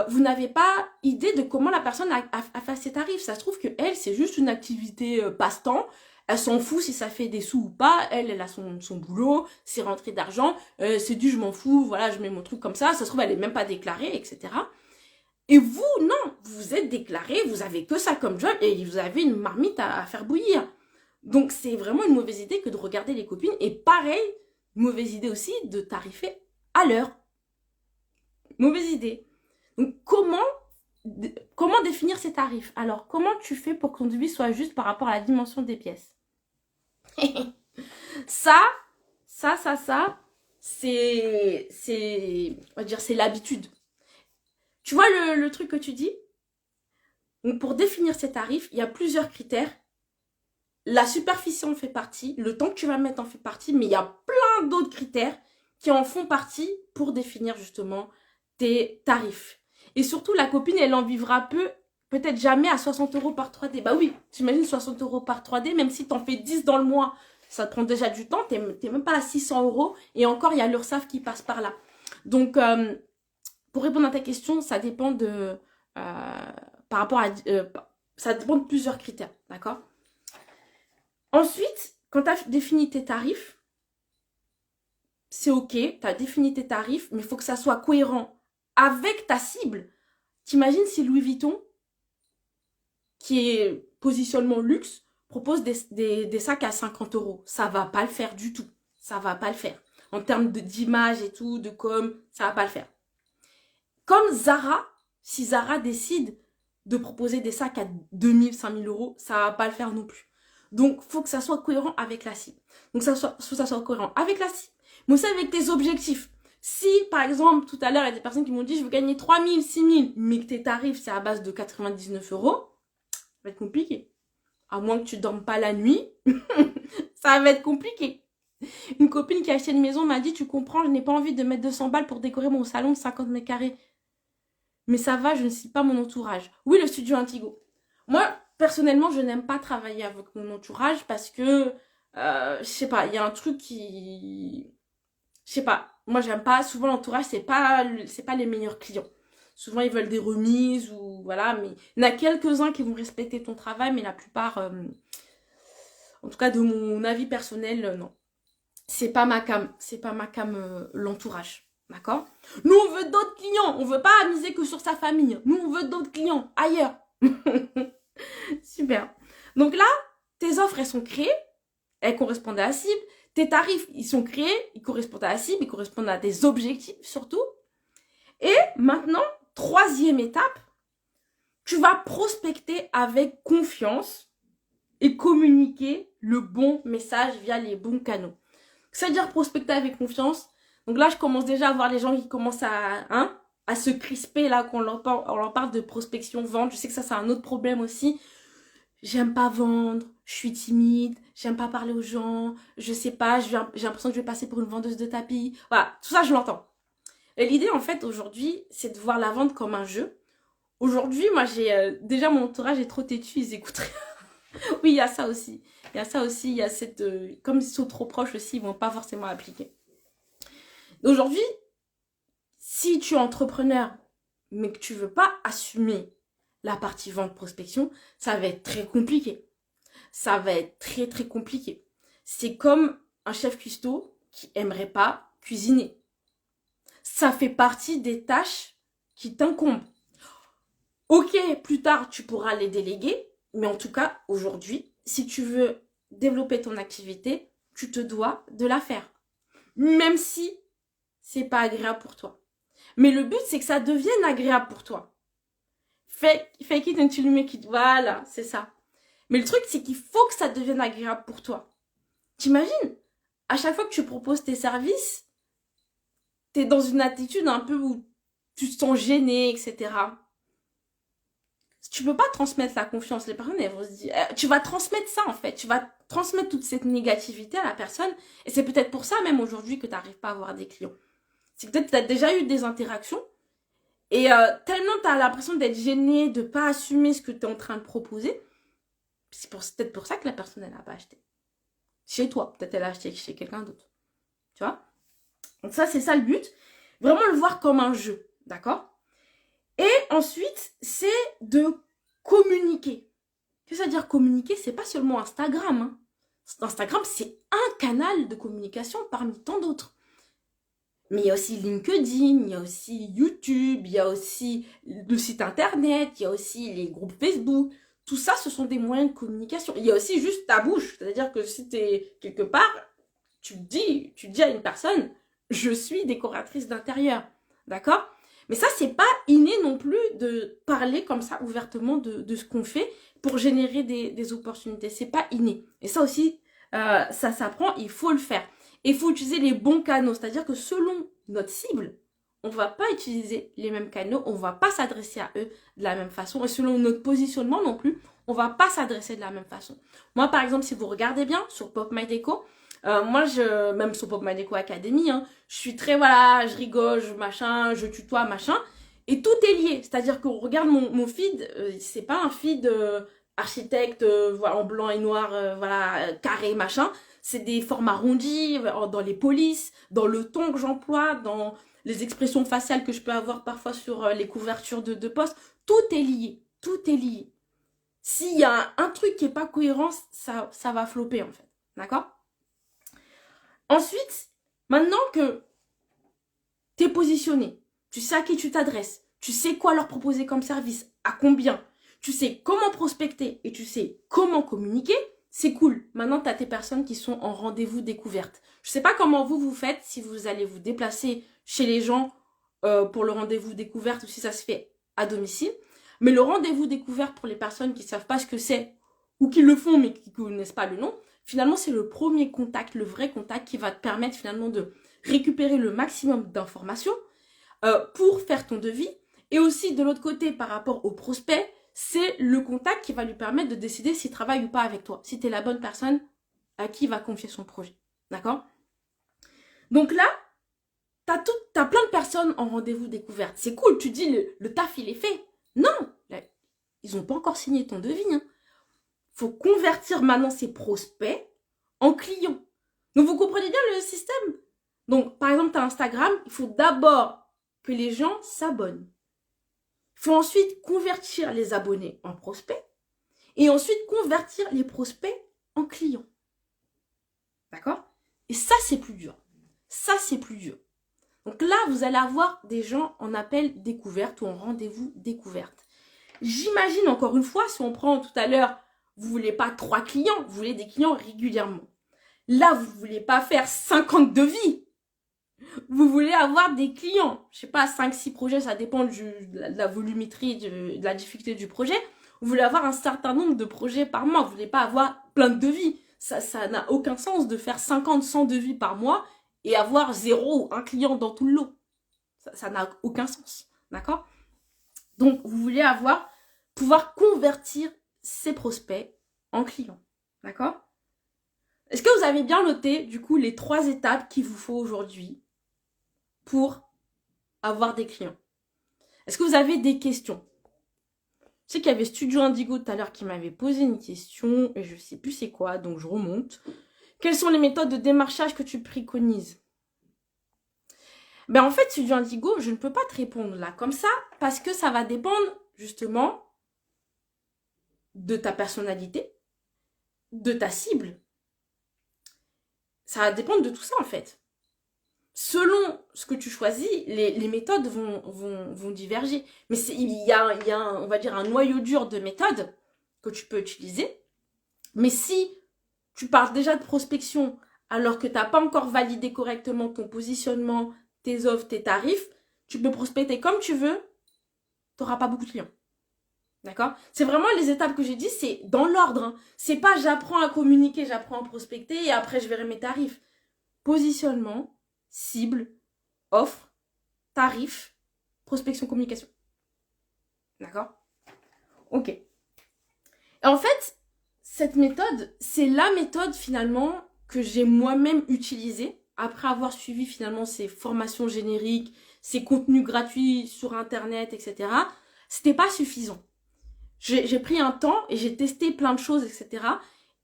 vous n'avez pas idée de comment la personne a fait ses tarifs. Ça se trouve que elle, c'est juste une activité passe-temps. Elle s'en fout si ça fait des sous ou pas. Elle a son boulot, c'est rentrée d'argent. C'est du je m'en fous, voilà, je mets mon truc comme ça. Ça se trouve, elle est même pas déclarée, etc. Et vous, non, vous êtes déclaré, vous avez que ça comme job et vous avez une marmite à faire bouillir. Donc, c'est vraiment une mauvaise idée que de regarder les copines. Et pareil, mauvaise idée aussi de tarifer à l'heure. Mauvaise idée. Donc, comment définir ces tarifs? Alors, comment tu fais pour que ton devis soit juste par rapport à la dimension des pièces? ça, c'est, on va dire, c'est l'habitude. Tu vois le truc que tu dis? Donc, pour définir ces tarifs, il y a plusieurs critères. La superficie en fait partie, le temps que tu vas mettre en fait partie, mais il y a plein d'autres critères qui en font partie pour définir justement tes tarifs. Et surtout, la copine, elle en vivra peut-être jamais à 60 € par 3D. Bah oui, t'imagines 60 € par 3D, même si t'en fais 10 dans le mois, ça te prend déjà du temps, t'es même pas à 600 €, et encore, il y a l'URSSAF qui passe par là. Donc, pour répondre à ta question, ça dépend de... par rapport à... ça dépend de plusieurs critères, d'accord? Ensuite, quand tu as défini tes tarifs, c'est ok, tu as défini tes tarifs, mais il faut que ça soit cohérent avec ta cible. T'imagines si Louis Vuitton, qui est positionnement luxe, propose des sacs à 50 €. Ça va pas le faire du tout. Ça va pas le faire. En termes d'image et tout, de com, ça va pas le faire. Comme Zara, si Zara décide de proposer des sacs à 2000, 5000 €, ça va pas le faire non plus. Donc, il faut que ça soit cohérent avec la cible. Donc, faut que ça soit cohérent avec la cible, mais aussi avec tes objectifs. Si, par exemple, tout à l'heure, il y a des personnes qui m'ont dit, je veux gagner 3000, 6000, mais que tes tarifs, c'est à base de 99 €, ça va être compliqué. À moins que tu dormes pas la nuit, ça va être compliqué. Une copine qui a acheté une maison m'a dit, tu comprends, je n'ai pas envie de mettre 200 balles pour décorer mon salon de 50 mètres carrés. Mais ça va, je ne cite pas mon entourage. Oui, le studio Intigo. Moi, personnellement, je n'aime pas travailler avec mon entourage parce que, je sais pas, il y a un truc qui... Je sais pas, moi j'aime pas, souvent l'entourage, c'est pas les meilleurs clients. Souvent, ils veulent des remises ou voilà, mais il y en a quelques-uns qui vont respecter ton travail, mais la plupart, en tout cas de mon avis personnel, non. C'est pas ma cam, l'entourage. D'accord? Nous, on veut d'autres clients. On veut pas miser que sur sa famille. Nous, on veut d'autres clients ailleurs. Super. Donc là, tes offres, elles sont créées. Elles correspondent à la cible. Tes tarifs, ils sont créés. Ils correspondent à la cible. Ils correspondent à tes objectifs, surtout. Et maintenant, troisième étape, tu vas prospecter avec confiance et communiquer le bon message via les bons canaux. C'est-à-dire prospecter avec confiance. Donc là, je commence déjà à voir les gens qui commencent à se crisper là quand on leur parle de prospection, vente. Je sais que ça, c'est un autre problème aussi. J'aime pas vendre, je suis timide, j'aime pas parler aux gens, je sais pas, j'ai l'impression que je vais passer pour une vendeuse de tapis. Voilà, tout ça, je l'entends. Et l'idée, en fait, aujourd'hui, c'est de voir la vente comme un jeu. Aujourd'hui, moi, j'ai déjà mon entourage est trop têtu, ils écoutent rien. Oui, il y a ça aussi. Il y a ça aussi, il y a cette... comme ils sont trop proches aussi, ils vont pas forcément appliquer. Aujourd'hui, si tu es entrepreneur, mais que tu veux pas assumer la partie vente prospection, ça va être très compliqué. Ça va être très très compliqué. C'est comme un chef cuistot qui aimerait pas cuisiner. Ça fait partie des tâches qui t'incombent. Ok, plus tard, tu pourras les déléguer, mais en tout cas, aujourd'hui, si tu veux développer ton activité, tu te dois de la faire. Même si c'est pas agréable pour toi. Mais le but, c'est que ça devienne agréable pour toi. Fake it until you make it. Voilà, c'est ça. Mais le truc, c'est qu'il faut que ça devienne agréable pour toi. T'imagines? À chaque fois que tu proposes tes services, t'es dans une attitude un peu où tu te sens gêné, etc. Tu peux pas transmettre la confiance. Les personnes, elles vont se dire... tu vas transmettre ça, en fait. Tu vas transmettre toute cette négativité à la personne. Et c'est peut-être pour ça, même aujourd'hui, que tu n'arrives pas à avoir des clients. C'est peut-être que tu as déjà eu des interactions. Et tellement tu as l'impression d'être gêné, de pas assumer ce que tu es en train de proposer. C'est peut-être pour ça que la personne, elle n'a pas acheté. Chez toi. Peut-être elle a acheté chez quelqu'un d'autre. Tu vois? Donc ça, c'est ça le but. Vraiment le voir comme un jeu. D'accord? Et ensuite, c'est de communiquer. Qu'est-ce que ça veut dire communiquer? C'est pas seulement Instagram. Hein. Instagram, c'est un canal de communication parmi tant d'autres. Mais il y a aussi LinkedIn, il y a aussi YouTube, il y a aussi le site internet, il y a aussi les groupes Facebook. Tout ça, ce sont des moyens de communication. Il y a aussi juste ta bouche. C'est-à-dire que si tu es quelque part, tu dis à une personne, je suis décoratrice d'intérieur. D'accord? Mais ça, c'est pas inné non plus de parler comme ça ouvertement de ce qu'on fait pour générer des opportunités. C'est pas inné. Et ça aussi, ça s'apprend, il faut le faire. Et il faut utiliser les bons canaux. C'est-à-dire que selon notre cible, on va pas utiliser les mêmes canaux, on va pas s'adresser à eux de la même façon. Et selon notre positionnement non plus, on va pas s'adresser de la même façon. Moi, par exemple, si vous regardez bien sur Pop My Déco, moi, même sur Pop My Déco Academy, hein, je suis très, voilà, je rigole, je tutoie, machin. Et tout est lié. C'est-à-dire qu'on regarde mon feed, c'est pas un feed architecte, voilà, en blanc et noir, voilà, carré, machin. C'est des formats arrondis, dans les polices, dans le ton que j'emploie, dans les expressions faciales que je peux avoir parfois sur les couvertures de posts. Tout est lié. Tout est lié. S'il y a un truc qui est pas cohérent, ça va flopper, en fait. D'accord? Ensuite, maintenant que tu es positionné, tu sais à qui tu t'adresses, tu sais quoi leur proposer comme service, à combien, tu sais comment prospecter et tu sais comment communiquer, c'est cool. Maintenant, tu as tes personnes qui sont en rendez-vous découverte. Je ne sais pas comment vous faites, si vous allez vous déplacer chez les gens pour le rendez-vous découverte ou si ça se fait à domicile. Mais le rendez-vous découverte pour les personnes qui ne savent pas ce que c'est ou qui le font mais qui ne connaissent pas le nom, finalement, c'est le premier contact, le vrai contact qui va te permettre finalement de récupérer le maximum d'informations pour faire ton devis. Et aussi, de l'autre côté, par rapport au prospect, c'est le contact qui va lui permettre de décider s'il travaille ou pas avec toi. Si tu es la bonne personne à qui il va confier son projet. D'accord? Donc là, t'as plein de personnes en rendez-vous découverte. C'est cool, tu dis le taf, il est fait. Non, là, ils n'ont pas encore signé ton devis. Hein. Faut convertir maintenant ces prospects en clients. Donc, vous comprenez bien le système? Donc, par exemple, tu as Instagram, il faut d'abord que les gens s'abonnent. Il faut ensuite convertir les abonnés en prospects et ensuite convertir les prospects en clients. D'accord? Et ça, c'est plus dur. Ça, c'est plus dur. Donc là, vous allez avoir des gens en appel découverte ou en rendez-vous découverte. J'imagine encore une fois, si on prend tout à l'heure, vous voulez pas 3 clients, vous voulez des clients régulièrement. Là, vous voulez pas faire 50 devis. Vous voulez avoir des clients. Je sais pas, 5-6 projets, ça dépend de la volumétrie, de la difficulté du projet. Vous voulez avoir un certain nombre de projets par mois. Vous voulez pas avoir plein de devis. Ça n'a aucun sens de faire 50-100 devis par mois et avoir 0 ou 1 client dans tout le lot. Ça n'a aucun sens. D'accord? Donc, vous voulez pouvoir convertir ces prospects en clients. D'accord? Est-ce que vous avez bien noté, du coup, les 3 étapes qu'il vous faut aujourd'hui pour avoir des clients? Est-ce que vous avez des questions? Je sais qu'il y avait Studio Indigo tout à l'heure qui m'avait posé une question et je sais plus c'est quoi, donc je remonte. Quelles sont les méthodes de démarchage que tu préconises? Ben en fait, Studio Indigo, je ne peux pas te répondre là comme ça parce que ça va dépendre justement de ta personnalité, de ta cible. Ça va dépendre de tout ça en fait. Selon ce que tu choisis, les méthodes vont diverger. Mais il y a on va dire, un noyau dur de méthodes que tu peux utiliser. Mais si tu pars déjà de prospection alors que tu n'as pas encore validé correctement ton positionnement, tes offres, tes tarifs, tu peux prospecter comme tu veux, tu n'auras pas beaucoup de clients. D'accord? C'est vraiment les étapes que j'ai dit, c'est dans l'ordre. Hein. C'est pas j'apprends à communiquer, j'apprends à prospecter et après je verrai mes tarifs. Positionnement, cible, offre, tarif, prospection, communication. D'accord? Ok. Et en fait, cette méthode, c'est la méthode finalement que j'ai moi-même utilisée après avoir suivi finalement ces formations génériques, ces contenus gratuits sur Internet, etc. C'était pas suffisant. J'ai pris un temps et j'ai testé plein de choses, etc.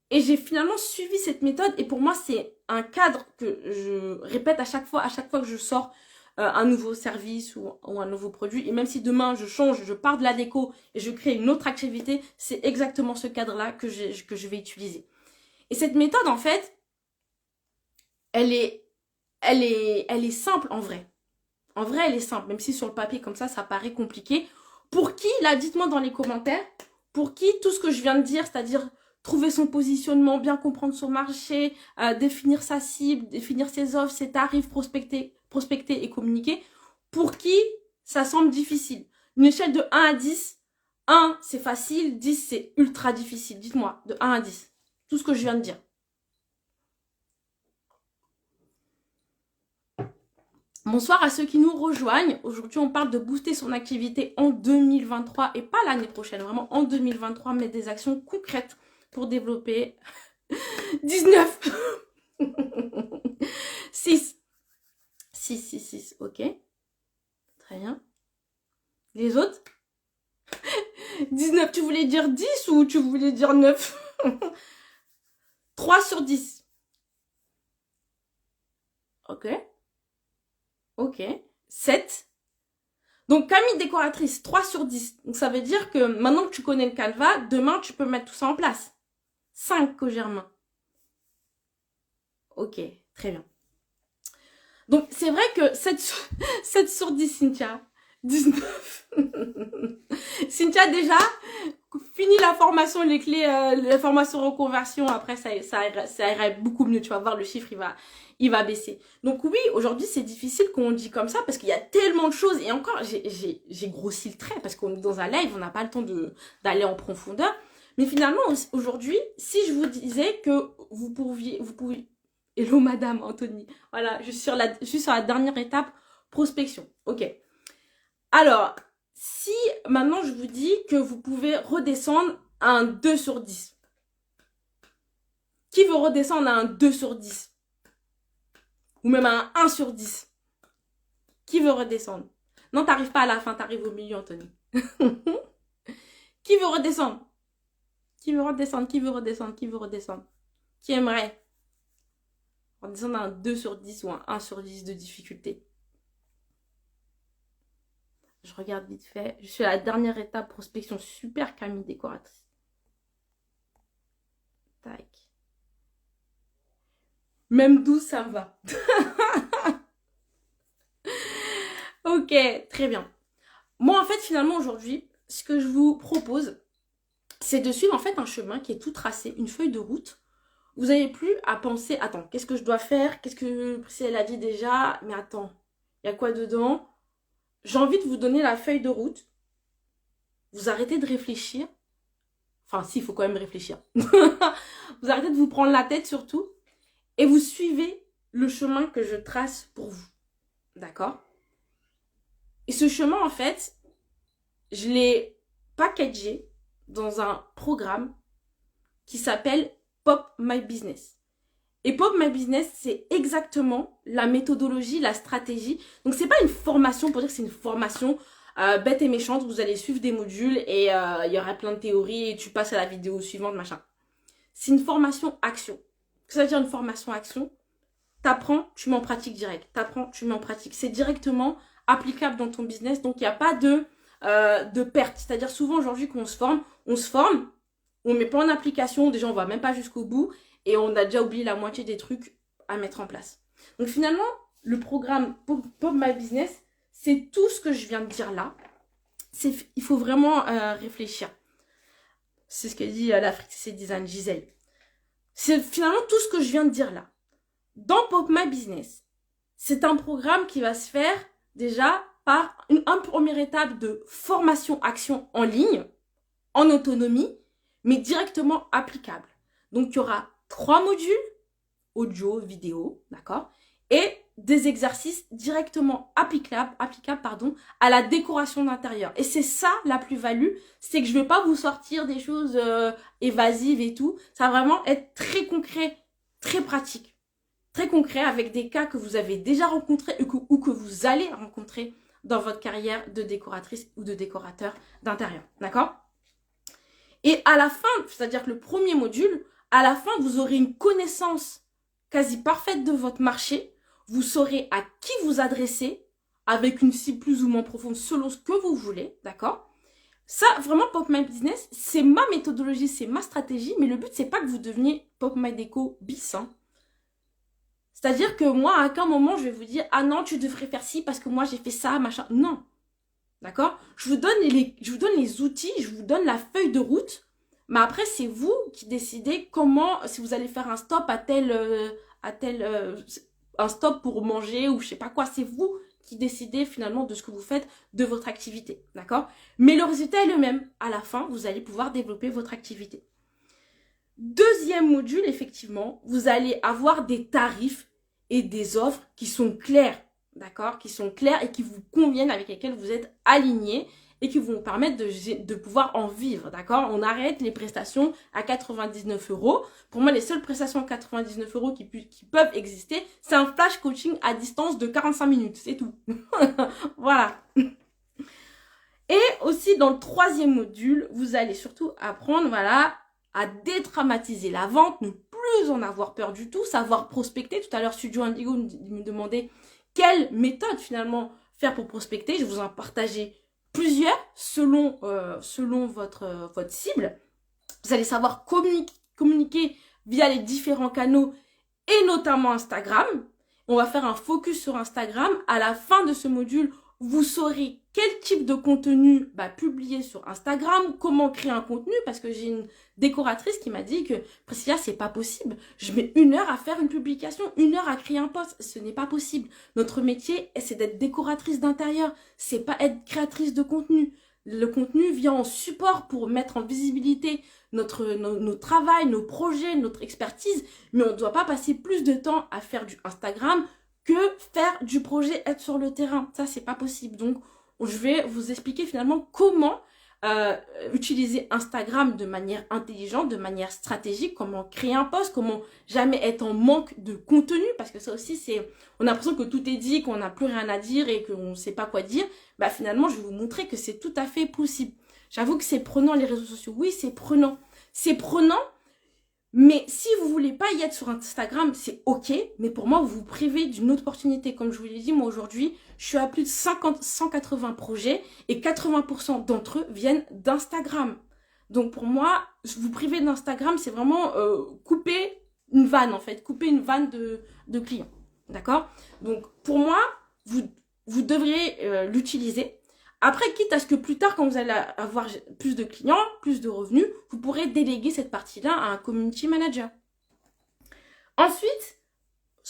Et j'ai finalement suivi cette méthode et pour moi, c'est un cadre que je répète à chaque fois que je sors un nouveau service ou un nouveau produit. Et même si demain, je change, je pars de la déco et je crée une autre activité, c'est exactement ce cadre-là que je vais utiliser. Et cette méthode, en fait, elle est simple en vrai. En vrai, elle est simple, même si sur le papier, comme ça paraît compliqué. Pour qui, là, dites-moi dans les commentaires, pour qui tout ce que je viens de dire, c'est-à-dire trouver son positionnement, bien comprendre son marché, définir sa cible, définir ses offres, ses tarifs, prospecter et communiquer, pour qui ça semble difficile. Une échelle de 1 à 10, 1 c'est facile, 10 c'est ultra difficile. Dites-moi, de 1 à 10, tout ce que je viens de dire. Bonsoir à ceux qui nous rejoignent. Aujourd'hui, on parle de booster son activité en 2023 et pas l'année prochaine, vraiment en 2023, mais des actions concrètes pour développer 19 6 6, ok. Très bien. Les autres 19, tu voulais dire 10 ou tu voulais dire 9? 3 sur 10. Ok. Ok. 7. Donc, Camille décoratrice, 3 sur 10. Donc, ça veut dire que maintenant que tu connais le Canva, demain, tu peux mettre tout ça en place. 5, Cogermain. Ok, très bien. Donc, c'est vrai que 7 sur 10, Cynthia. 19. Cynthia, déjà, fini la formation, les clés, la formation reconversion. Après, ça irait beaucoup mieux. Tu vas voir, le chiffre, il va baisser. Donc oui, aujourd'hui, c'est difficile qu'on dit comme ça parce qu'il y a tellement de choses. Et encore, j'ai grossi le trait parce qu'on est dans un live, on n'a pas le temps d'aller en profondeur. Mais finalement, aujourd'hui, si je vous disais que vous pouvez... Hello, madame Anthony. Voilà, je suis sur la dernière étape, prospection. Ok. Alors, si maintenant je vous dis que vous pouvez redescendre à un 2 sur 10. Qui veut redescendre à un 2 sur 10? Ou même à un 1 sur 10? Qui veut redescendre? Non, t'arrives pas à la fin, t'arrives au milieu, Anthony. Qui veut redescendre? Qui veut redescendre? Qui veut redescendre? Qui veut redescendre? Qui aimerait redescendre à un 2 sur 10 ou un 1 sur 10 de difficulté? Je regarde vite fait. Je suis à la dernière étape, prospection. Super, Camille décoratrice. Tac. Même 12, ça me va. Ok, très bien. Moi, en fait, finalement, aujourd'hui, ce que je vous propose, c'est de suivre en fait un chemin qui est tout tracé, une feuille de route. Vous n'avez plus à penser, attends, qu'est-ce que je dois faire? Qu'est-ce que Priscilla a dit déjà? Mais attends, il y a quoi dedans? J'ai envie de vous donner la feuille de route. Vous arrêtez de réfléchir. Enfin, si, il faut quand même réfléchir. Vous arrêtez de vous prendre la tête surtout. Et vous suivez le chemin que je trace pour vous. D'accord? Et ce chemin, en fait, je l'ai packagé dans un programme qui s'appelle Pop My Business. Et Pop My Business, c'est exactement la méthodologie, la stratégie. Donc, c'est pas une formation pour dire que c'est une formation bête et méchante. Vous allez suivre des modules et il y aura plein de théories et tu passes à la vidéo suivante, machin. C'est une formation action. Qu'est-ce que ça veut dire une formation action? T'apprends, tu mets en pratique direct. T'apprends, tu mets en pratique. C'est directement applicable dans ton business. Donc, il n'y a pas de perte. C'est-à-dire, souvent, aujourd'hui, quand on se forme, on met pas en application. Déjà, on va même pas jusqu'au bout. Et on a déjà oublié la moitié des trucs à mettre en place. Donc, finalement, le programme Pop My Business, c'est tout ce que je viens de dire là. Il faut vraiment réfléchir. C'est ce que dit la Fricticé Design Gisèle. C'est finalement tout ce que je viens de dire là. Dans Pop My Business, c'est un programme qui va se faire déjà par une première étape de formation-action en ligne, en autonomie, mais directement applicable. Donc, il y aura 3 modules, audio, vidéo, d'accord, et des exercices directement applicables à la décoration d'intérieur. Et c'est ça la plus-value, c'est que je ne vais pas vous sortir des choses évasives et tout. Ça va vraiment être très concret, très pratique. Très concret avec des cas que vous avez déjà rencontrés ou que vous allez rencontrer dans votre carrière de décoratrice ou de décorateur d'intérieur. D'accord? Et à la fin, c'est-à-dire que le premier module, à la fin, vous aurez une connaissance quasi parfaite de votre marché. Vous saurez à qui vous adresser avec une cible plus ou moins profonde selon ce que vous voulez. D'accord? Ça, vraiment, Pop My Business, c'est ma méthodologie, c'est ma stratégie. Mais le but, c'est pas que vous deveniez Pop My Déco bis, hein. C'est-à-dire que moi, à aucun moment, je vais vous dire « Ah non, tu devrais faire ci parce que moi, j'ai fait ça, machin. » Non. D'accord? Je vous donne les outils, je vous donne la feuille de route. Mais après, c'est vous qui décidez comment, si vous allez faire un stop un stop pour manger ou je sais pas quoi. C'est vous qui décidez finalement de ce que vous faites de votre activité. D'accord? Mais le résultat est le même. À la fin, vous allez pouvoir développer votre activité. Deuxième module, effectivement, vous allez avoir des tarifs et des offres qui sont claires, d'accord? Qui sont claires et qui vous conviennent, avec lesquelles vous êtes alignés et qui vont vous permettre de pouvoir en vivre, d'accord? On arrête les prestations à 99 €. Pour moi, les seules prestations à 99 € qui peuvent exister, c'est un flash coaching à distance de 45 minutes, c'est tout. Voilà. Et aussi, dans le troisième module, vous allez surtout apprendre, voilà, à dédramatiser la vente, ne plus en avoir peur du tout, savoir prospecter. Tout à l'heure, Studio Indigo me demandait quelle méthode finalement faire pour prospecter. Je vous en ai partagé plusieurs selon votre cible. Vous allez savoir communiquer via les différents canaux et notamment Instagram. On va faire un focus sur Instagram. À la fin de ce module, vous saurez quel type de contenu publier sur Instagram, comment créer un contenu, parce que j'ai une décoratrice qui m'a dit que Priscilla, c'est pas possible. Je mets 1 heure à faire une publication, 1 heure à créer un post. Ce n'est pas possible. Notre métier, c'est d'être décoratrice d'intérieur. C'est pas être créatrice de contenu. Le contenu vient en support pour mettre en visibilité nos travail, nos projets, notre expertise, mais on ne doit pas passer plus de temps à faire du Instagram que faire du projet, être sur le terrain. Ça, c'est pas possible. Donc, je vais vous expliquer finalement comment utiliser Instagram de manière intelligente, de manière stratégique, comment créer un post, comment jamais être en manque de contenu, parce que ça aussi, on a l'impression que tout est dit, qu'on n'a plus rien à dire et qu'on ne sait pas quoi dire. Finalement, je vais vous montrer que c'est tout à fait possible. J'avoue que c'est prenant les réseaux sociaux. Oui, c'est prenant. C'est prenant, mais si vous voulez pas y être sur Instagram, c'est ok. Mais pour moi, vous vous privez d'une opportunité. Comme je vous l'ai dit, moi aujourd'hui, je suis à plus de 180 projets et 80% d'entre eux viennent d'Instagram. Donc pour moi, vous priver d'Instagram, c'est vraiment couper une vanne en fait. Couper une vanne de clients. D'accord? Donc pour moi, vous devriez l'utiliser. Après, quitte à ce que plus tard, quand vous allez avoir plus de clients, plus de revenus, vous pourrez déléguer cette partie-là à un community manager. Ensuite,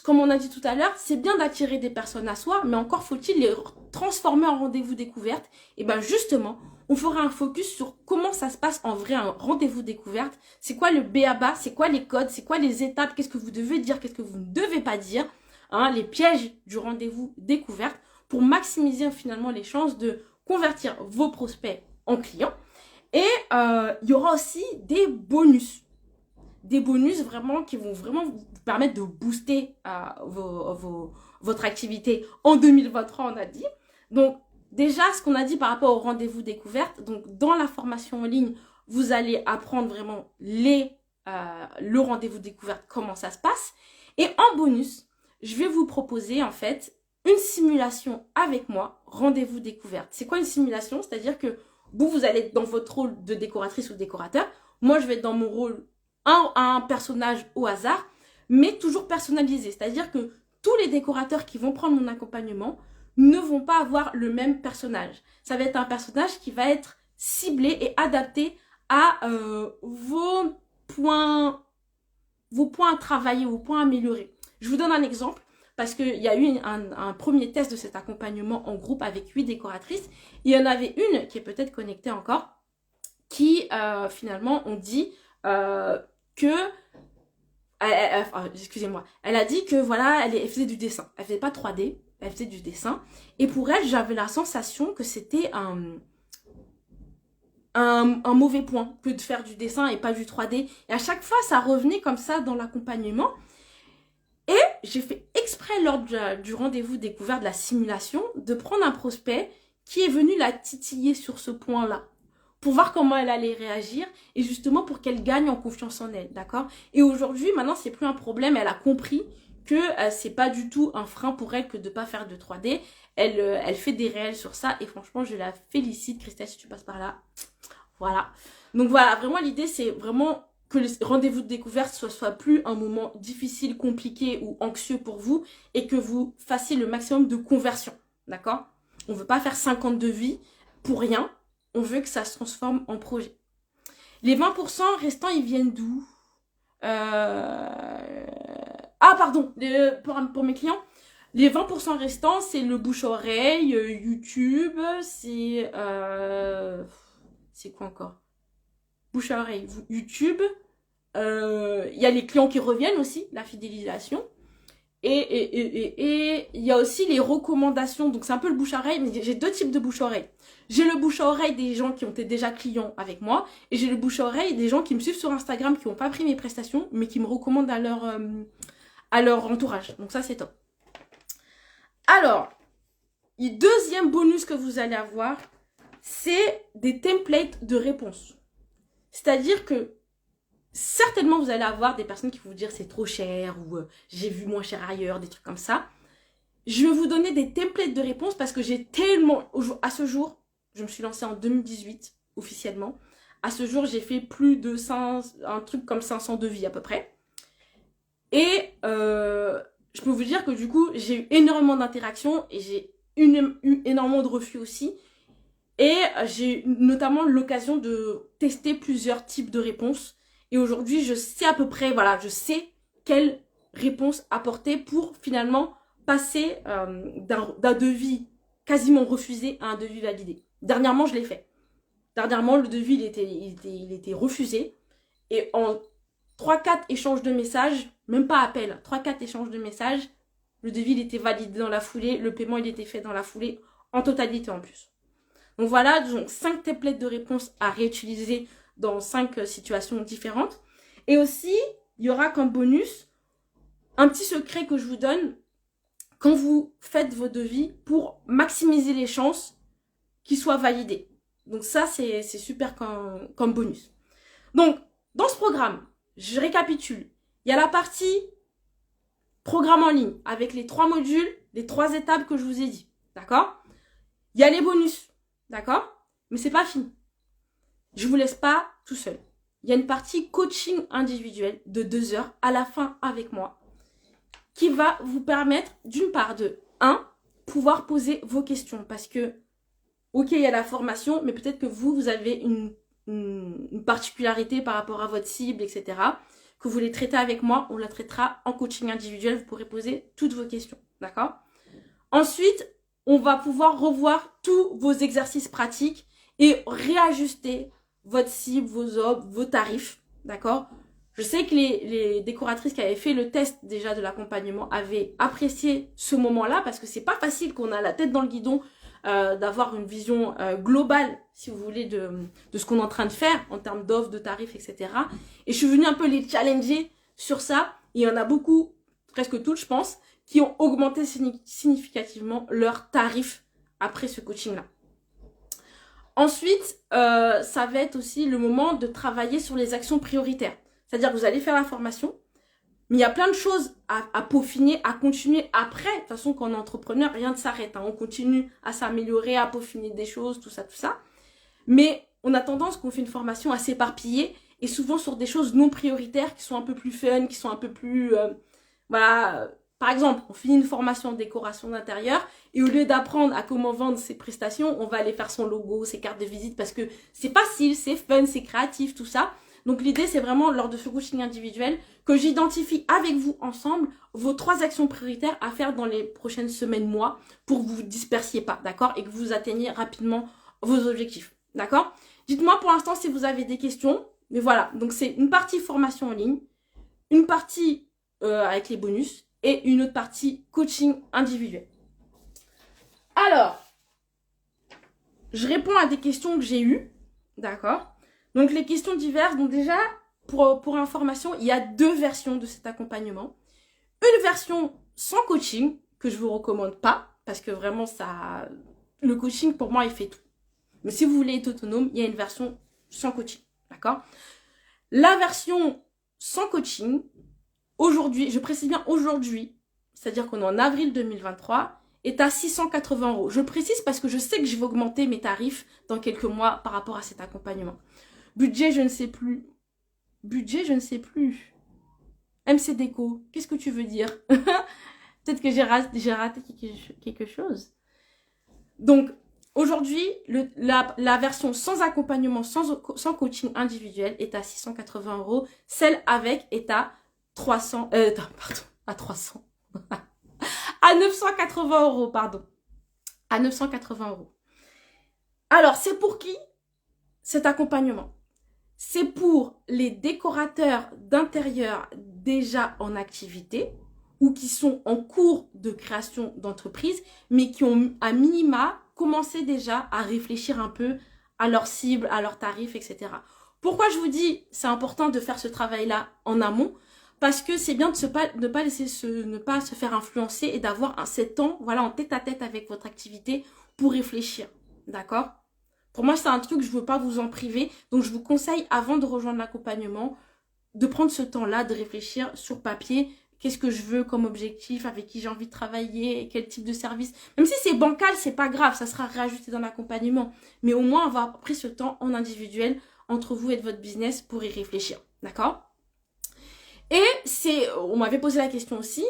comme on a dit tout à l'heure, c'est bien d'attirer des personnes à soi, mais encore faut-il les transformer en rendez-vous découverte. Et bien justement, on fera un focus sur comment ça se passe en vrai un rendez-vous découverte. C'est quoi le b.a.-ba, c'est quoi les codes, c'est quoi les étapes, qu'est-ce que vous devez dire, qu'est-ce que vous ne devez pas dire, hein, les pièges du rendez-vous découverte pour maximiser finalement les chances de convertir vos prospects en clients. Et il y aura aussi des bonus. Des bonus vraiment qui vont vraiment vous permettre de booster votre activité en 2023, on a dit. Donc, déjà, ce qu'on a dit par rapport au rendez-vous découverte, donc dans la formation en ligne, vous allez apprendre vraiment le rendez-vous découverte, comment ça se passe. Et en bonus, je vais vous proposer en fait une simulation avec moi, rendez-vous découverte. C'est quoi une simulation? C'est-à-dire que vous allez être dans votre rôle de décoratrice ou décorateur. Moi, je vais être dans mon rôle un personnage au hasard, mais toujours personnalisé. C'est-à-dire que tous les décorateurs qui vont prendre mon accompagnement ne vont pas avoir le même personnage. Ça va être un personnage qui va être ciblé et adapté à vos points à travailler, vos points à améliorer. Je vous donne un exemple. Parce qu'il y a eu un premier test de cet accompagnement en groupe avec 8 décoratrices. Il y en avait une qui est peut-être connectée encore, qui finalement ont dit que... excusez-moi. Elle a dit que voilà, elle faisait du dessin. Elle faisait pas 3D, elle faisait du dessin. Et pour elle, j'avais la sensation que c'était un mauvais point que de faire du dessin et pas du 3D. Et à chaque fois, ça revenait comme ça dans l'accompagnement. Et j'ai fait exprès lors du rendez-vous découvert de la simulation de prendre un prospect qui est venu la titiller sur ce point-là pour voir comment elle allait réagir et justement pour qu'elle gagne en confiance en elle, d'accord? Et aujourd'hui, maintenant, c'est plus un problème. Elle a compris que c'est pas du tout un frein pour elle que de pas faire de 3D. Elle fait des réels sur ça et franchement, je la félicite, Christelle, si tu passes par là. Voilà. Donc voilà, vraiment l'idée, c'est vraiment que le rendez-vous de découverte soit plus un moment difficile, compliqué ou anxieux pour vous et que vous fassiez le maximum de conversion, d'accord? On ne veut pas faire 50 devis pour rien, on veut que ça se transforme en projet. Les 20% restants, ils viennent d'où? Ah pardon, pour mes clients, les 20% restants, c'est le bouche-oreille, YouTube, c'est quoi encore? Bouche à oreille, YouTube, il y a les clients qui reviennent aussi, la fidélisation, et il y a aussi les recommandations, donc c'est un peu le bouche à oreille, mais j'ai deux types de bouche à oreille. J'ai le bouche à oreille des gens qui ont été déjà clients avec moi, et j'ai le bouche à oreille des gens qui me suivent sur Instagram, qui n'ont pas pris mes prestations, mais qui me recommandent à leur entourage, donc ça c'est top. Alors, le deuxième bonus que vous allez avoir, c'est des templates de réponses. C'est-à-dire que certainement vous allez avoir des personnes qui vont vous dire c'est trop cher ou j'ai vu moins cher ailleurs, des trucs comme ça. Je vais vous donner des templates de réponses parce que j'ai tellement... À ce jour, je me suis lancée en 2018 officiellement. À ce jour, j'ai fait plus de un truc comme 500 devis à peu près. Et je peux vous dire que du coup, j'ai eu énormément d'interactions et j'ai eu énormément de refus aussi. Et j'ai notamment l'occasion de tester plusieurs types de réponses. Et aujourd'hui, je sais à peu près, voilà, je sais quelle réponse apporter pour finalement passer d'un devis quasiment refusé à un devis validé. Dernièrement, je l'ai fait. Dernièrement, le devis, il était refusé. Et en 3-4 échanges de messages, même pas appel, 3-4 échanges de messages, le devis, il était validé dans la foulée, le paiement, il était fait dans la foulée, en totalité en plus. Donc voilà, donc 5 templates de réponses à réutiliser dans 5 situations différentes. Et aussi, il y aura comme bonus un petit secret que je vous donne quand vous faites vos devis pour maximiser les chances qu'ils soient validés. Donc ça, c'est super comme bonus. Donc, dans ce programme, je récapitule. Il y a la partie programme en ligne avec les 3 modules, les 3 étapes que je vous ai dit. D'accord? Il y a les bonus. D'accord? Mais c'est pas fini. Je vous laisse pas tout seul. Il y a une partie coaching individuel de 2 heures à la fin avec moi qui va vous permettre d'une part de 1. pouvoir poser vos questions parce que, ok, il y a la formation, mais peut-être que vous avez une particularité par rapport à votre cible, etc., que vous les traitez avec moi, on la traitera en coaching individuel, vous pourrez poser toutes vos questions, d'accord? Ensuite, on va pouvoir revoir tous vos exercices pratiques et réajuster votre cible, vos offres, vos tarifs, d'accord? Je sais que les décoratrices qui avaient fait le test déjà de l'accompagnement avaient apprécié ce moment-là parce que c'est pas facile qu'on a la tête dans le guidon, d'avoir une vision globale, si vous voulez, de ce qu'on est en train de faire en termes d'offres, de tarifs, etc. Et je suis venue un peu les challenger sur ça. Il y en a beaucoup, presque toutes, je pense, qui ont augmenté significativement leurs tarifs après ce coaching-là. Ensuite, ça va être aussi le moment de travailler sur les actions prioritaires. C'est-à-dire que vous allez faire la formation, mais il y a plein de choses à peaufiner, à continuer après. De toute façon, quand on est entrepreneur, rien ne s'arrête. On continue à s'améliorer, à peaufiner des choses, tout ça, tout ça. Mais on a tendance, qu'on fait une formation à s'éparpiller et souvent sur des choses non prioritaires qui sont un peu plus fun, qui sont un peu plus... voilà. Par exemple, on finit une formation en décoration d'intérieur et au lieu d'apprendre à comment vendre ses prestations, on va aller faire son logo, ses cartes de visite parce que c'est facile, c'est fun, c'est créatif, tout ça. Donc l'idée, c'est vraiment, lors de ce coaching individuel, que j'identifie avec vous ensemble vos 3 actions prioritaires à faire dans les prochaines semaines, mois, pour que vous ne vous dispersiez pas, d'accord? Et que vous atteigniez rapidement vos objectifs, d'accord? Dites-moi pour l'instant si vous avez des questions. Mais voilà, donc c'est une partie formation en ligne, une partie avec les bonus et une autre partie coaching individuel. Alors, je réponds à des questions que j'ai eues, d'accord? Donc, les questions diverses. Donc, déjà, pour information, il y a 2 versions de cet accompagnement. Une version sans coaching, que je ne vous recommande pas, parce que vraiment, le coaching, pour moi, il fait tout. Mais si vous voulez être autonome, il y a une version sans coaching, d'accord? La version sans coaching, aujourd'hui, je précise bien aujourd'hui, c'est-à-dire qu'on est en avril 2023, est à 680 €. Je précise parce que je sais que je vais augmenter mes tarifs dans quelques mois par rapport à cet accompagnement. Budget, je ne sais plus. Budget, je ne sais plus. MC Déco, qu'est-ce que tu veux dire? Peut-être que j'ai raté quelque chose. Donc, aujourd'hui, la version sans accompagnement, sans coaching individuel est à 680 €. Celle avec est à 300... pardon, à 300. à 980 €, pardon. À 980 €. Alors, c'est pour qui cet accompagnement? C'est pour les décorateurs d'intérieur déjà en activité ou qui sont en cours de création d'entreprise, mais qui ont à minima commencé déjà à réfléchir un peu à leur cible, à leurs tarifs, etc. Pourquoi je vous dis c'est important de faire ce travail-là en amont? Parce que c'est bien de ne pas se faire influencer et d'avoir ces temps, voilà, en tête-à-tête avec votre activité pour réfléchir, d'accord? Pour moi, c'est un truc que je ne veux pas vous en priver. Donc, je vous conseille, avant de rejoindre l'accompagnement, de prendre ce temps-là, de réfléchir sur papier. Qu'est-ce que je veux comme objectif, avec qui j'ai envie de travailler, quel type de service. Même si c'est bancal, c'est pas grave, ça sera réajusté dans l'accompagnement. Mais au moins, avoir pris ce temps en individuel entre vous et votre business pour y réfléchir. D'accord? Et on m'avait posé la question aussi,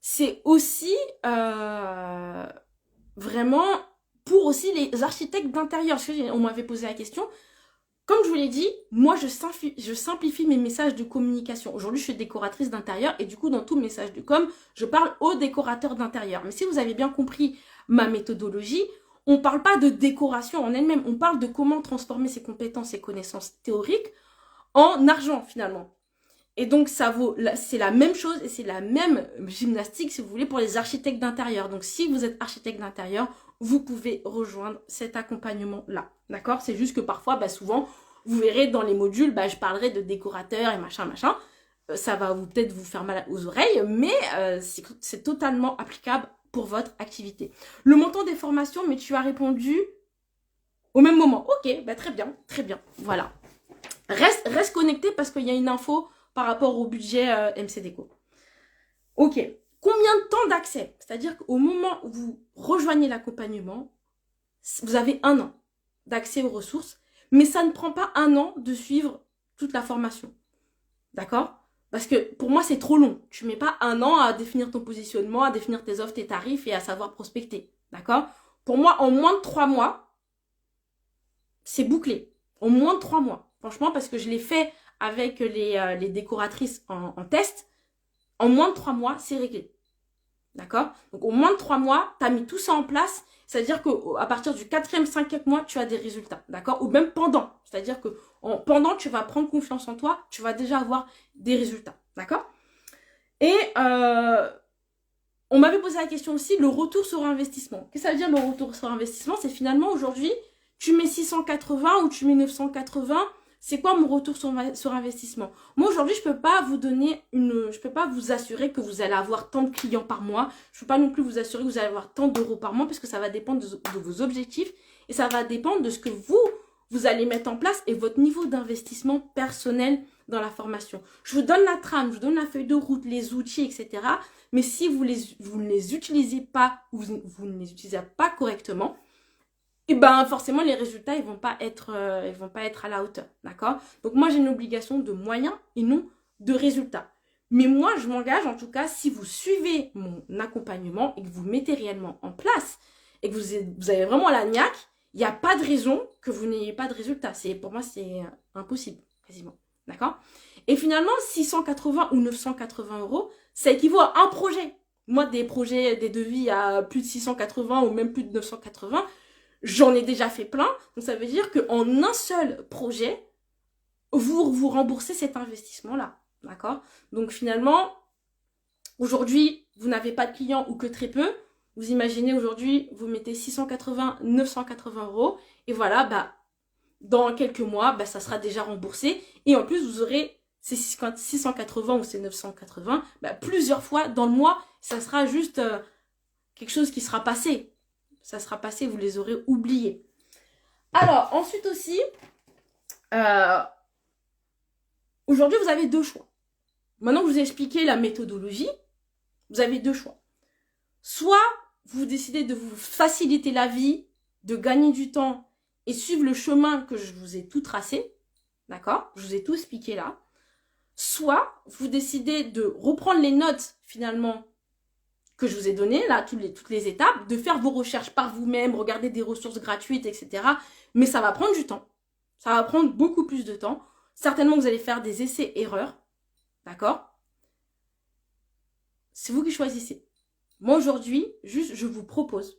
c'est aussi vraiment... pour aussi les architectes d'intérieur, parce qu'on m'avait posé la question. Comme je vous l'ai dit, moi je simplifie mes messages de communication. Aujourd'hui, je suis décoratrice d'intérieur et du coup, dans tout message de com, je parle aux décorateurs d'intérieur. Mais si vous avez bien compris ma méthodologie, on ne parle pas de décoration en elle-même, on parle de comment transformer ses compétences et connaissances théoriques en argent finalement. Et donc, c'est la même chose et c'est la même gymnastique, si vous voulez, pour les architectes d'intérieur. Donc, si vous êtes architecte d'intérieur, vous pouvez rejoindre cet accompagnement-là. D'accord? C'est juste que parfois, souvent, vous verrez dans les modules, je parlerai de décorateur et machin. Ça va peut-être vous faire mal aux oreilles, mais c'est totalement applicable pour votre activité. Le montant des formations, mais tu as répondu au même moment. Ok, très bien. Voilà. Reste connecté parce qu'il y a une info par rapport au budget MC Déco. Ok. Combien de temps d'accès? C'est-à-dire qu'au moment où vous rejoignez l'accompagnement, vous avez 1 an d'accès aux ressources, mais ça ne prend pas 1 an de suivre toute la formation. D'accord? Parce que pour moi, c'est trop long. Tu ne mets pas 1 an à définir ton positionnement, à définir tes offres, tes tarifs et à savoir prospecter. D'accord? Pour moi, en moins de 3 mois, c'est bouclé. En moins de 3 mois. Franchement, parce que je l'ai fait avec les décoratrices en test. En moins de 3 mois, c'est réglé. D'accord? Donc, au moins de 3 mois, tu as mis tout ça en place. C'est-à-dire qu'à partir du 4e, 5e mois, tu as des résultats. D'accord? Ou même pendant. C'est-à-dire que pendant, tu vas prendre confiance en toi. Tu vas déjà avoir des résultats. D'accord? Et on m'avait posé la question aussi, le retour sur investissement. Qu'est-ce que ça veut dire le retour sur investissement? C'est finalement aujourd'hui, tu mets 680 ou tu mets 980. C'est quoi mon retour sur investissement? Moi, aujourd'hui, je peux pas vous assurer que vous allez avoir tant de clients par mois. Je peux pas non plus vous assurer que vous allez avoir tant d'euros par mois parce que ça va dépendre de vos objectifs et ça va dépendre de ce que vous allez mettre en place et votre niveau d'investissement personnel dans la formation. Je vous donne la trame, je vous donne la feuille de route, les outils, etc. Mais si vous ne les utilisez pas ou vous ne les utilisez pas correctement, et ben forcément les résultats ils vont pas être à la hauteur, d'accord? Donc moi j'ai une obligation de moyens et non de résultats. Mais moi je m'engage en tout cas si vous suivez mon accompagnement et que vous mettez réellement en place et que vous avez vraiment la niaque, il n'y a pas de raison que vous n'ayez pas de résultats. Pour moi c'est impossible quasiment, d'accord? Et finalement 680 ou 980 euros, ça équivaut à un projet. Moi des projets, des devis à plus de 680 ou même plus de 980, j'en ai déjà fait plein, donc ça veut dire qu'en un seul projet, vous remboursez cet investissement-là, d'accord? Donc finalement, aujourd'hui, vous n'avez pas de clients ou que très peu. Vous imaginez aujourd'hui, vous mettez 680, 980 euros, et voilà, bah, dans quelques mois, bah, ça sera déjà remboursé, et en plus, vous aurez ces 680 ou ces 980, bah, plusieurs fois dans le mois, ça sera juste quelque chose qui sera passé. Ça sera passé, vous les aurez oubliés. Alors, ensuite aussi, aujourd'hui, vous avez deux choix. Maintenant que je vous ai expliqué la méthodologie, vous avez deux choix. Soit vous décidez de vous faciliter la vie, de gagner du temps et suivre le chemin que je vous ai tout tracé, d'accord? Je vous ai tout expliqué là. Soit vous décidez de reprendre les notes finalement que je vous ai donné, là, toutes les étapes, de faire vos recherches par vous-même, regarder des ressources gratuites, etc. Mais ça va prendre du temps. Ça va prendre beaucoup plus de temps. Certainement, vous allez faire des essais-erreurs. D'accord? C'est vous qui choisissez. Moi, aujourd'hui, juste, je vous propose.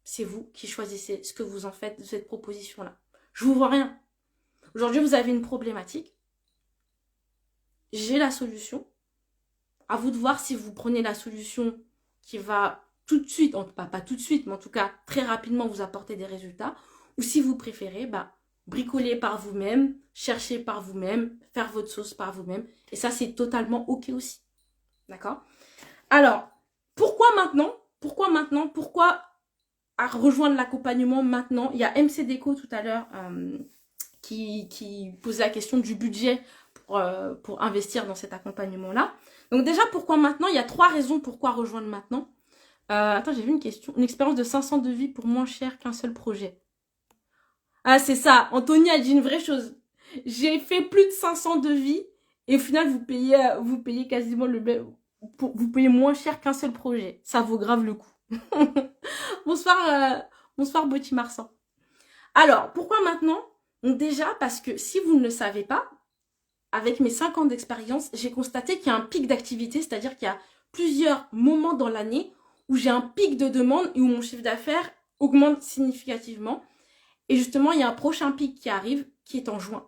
C'est vous qui choisissez ce que vous en faites de cette proposition-là. Je vous vois rien. Aujourd'hui, vous avez une problématique. J'ai la solution. À vous de voir si vous prenez la solution qui va tout de suite, pas tout de suite, mais en tout cas très rapidement vous apporter des résultats, ou si vous préférez, bricoler par vous-même, chercher par vous-même, faire votre sauce par vous-même, et ça c'est totalement ok aussi, d'accord? Alors, pourquoi maintenant? Pourquoi à rejoindre l'accompagnement maintenant? Il y a MC Déco tout à l'heure qui posait la question du budget pour investir dans cet accompagnement-là. Donc déjà, pourquoi maintenant? Il y a 3 raisons pourquoi rejoindre maintenant. Attends, j'ai vu une question. Une expérience de 500 devis pour moins cher qu'un seul projet. Ah, c'est ça. Anthony a dit une vraie chose. J'ai fait plus de 500 devis et au final, vous payez quasiment le même. Vous payez moins cher qu'un seul projet. Ça vaut grave le coup. Bonsoir Betty Marsan. Alors, pourquoi maintenant? Donc déjà, parce que si vous ne le savez pas, avec mes 5 ans d'expérience, j'ai constaté qu'il y a un pic d'activité, c'est-à-dire qu'il y a plusieurs moments dans l'année où j'ai un pic de demande et où mon chiffre d'affaires augmente significativement. Et justement, il y a un prochain pic qui arrive, qui est en juin.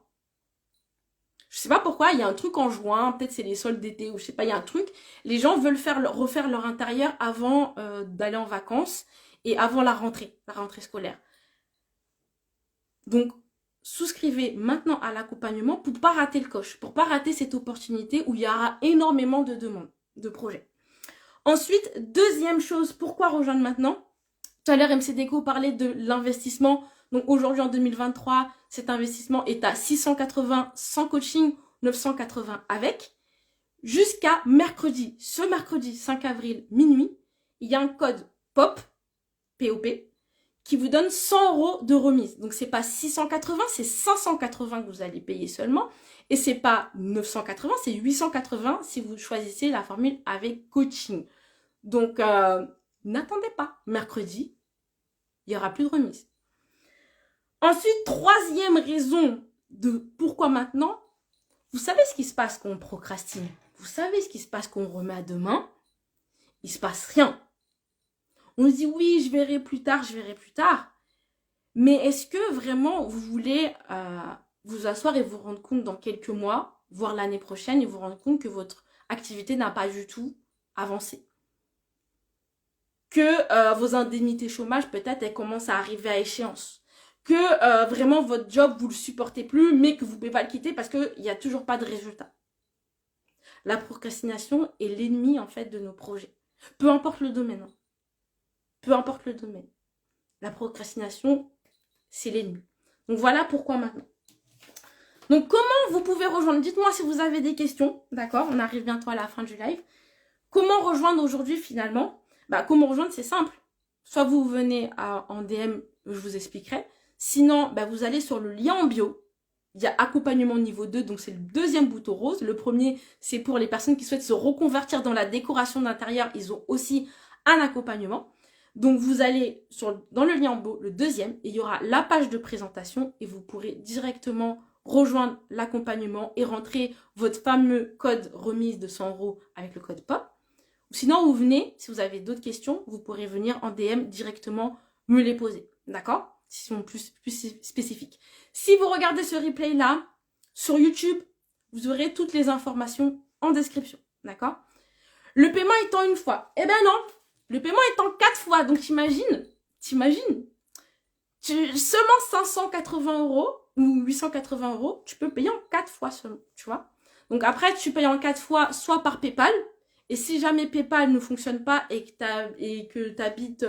Je sais pas pourquoi, il y a un truc en juin, peut-être c'est les soldes d'été ou je sais pas, il y a un truc. Les gens veulent refaire leur intérieur avant d'aller en vacances et avant la rentrée scolaire. Donc, souscrivez maintenant à l'accompagnement pour ne pas rater le coche, pour ne pas rater cette opportunité où il y aura énormément de demandes, de projets. Ensuite, deuxième chose, pourquoi rejoindre maintenant? Tout à l'heure, MC Déco parlait de l'investissement. Donc aujourd'hui, en 2023, cet investissement est à 680 sans coaching, 980 avec. Jusqu'à mercredi, ce mercredi 5 avril minuit, il y a un code POP, P-O-P, qui vous donne 100 € de remise. Donc, c'est pas 680, c'est 580 que vous allez payer seulement. Et c'est pas 980, c'est 880 si vous choisissez la formule avec coaching. Donc, n'attendez pas. Mercredi, Il n'y aura plus de remise. Ensuite, troisième raison de pourquoi maintenant, vous savez ce qui se passe quand on procrastine. Vous savez ce qui se passe quand on remet à demain. Il ne se passe rien. On se dit oui, je verrai plus tard, je verrai plus tard. Mais est-ce que vraiment vous voulez vous asseoir et vous rendre compte dans quelques mois, voire l'année prochaine, et vous rendre compte que votre activité n'a pas du tout avancé? Que vos indemnités chômage, peut-être, elles commencent à arriver à échéance. Que vraiment votre job, vous ne le supportez plus, mais que vous ne pouvez pas le quitter parce qu'il n'y a toujours pas de résultat. La procrastination est l'ennemi, en fait, de nos projets. Peu importe le domaine. Hein. Peu importe le domaine. La procrastination, c'est l'ennemi. Donc voilà pourquoi maintenant. Donc comment vous pouvez rejoindre? Dites-moi si vous avez des questions. D'accord? On arrive bientôt à la fin du live. Comment rejoindre aujourd'hui finalement? Comment rejoindre? C'est simple. Soit vous venez en DM, je vous expliquerai. Sinon, vous allez sur le lien en bio. Il y a accompagnement niveau 2, donc c'est le deuxième bouton rose. Le premier, c'est pour les personnes qui souhaitent se reconvertir dans la décoration d'intérieur. Ils ont aussi un accompagnement. Donc vous allez dans le lien en bio, le deuxième, et il y aura la page de présentation et vous pourrez directement rejoindre l'accompagnement et rentrer votre fameux code remise de 100 € avec le code POP. Sinon, vous venez, si vous avez d'autres questions, vous pourrez venir en DM directement me les poser. D'accord? Si sont plus spécifiques. Si vous regardez ce replay-là, sur YouTube, vous aurez toutes les informations en description. D'accord? Le paiement étant une fois. Eh ben non! Le paiement étant 4 fois. Donc t'imagines? Seulement 580 € ou 880 €, tu peux payer en 4 fois seulement. Tu vois? Donc après, tu payes en 4 fois, soit par PayPal. Et si jamais PayPal ne fonctionne pas et que tu habites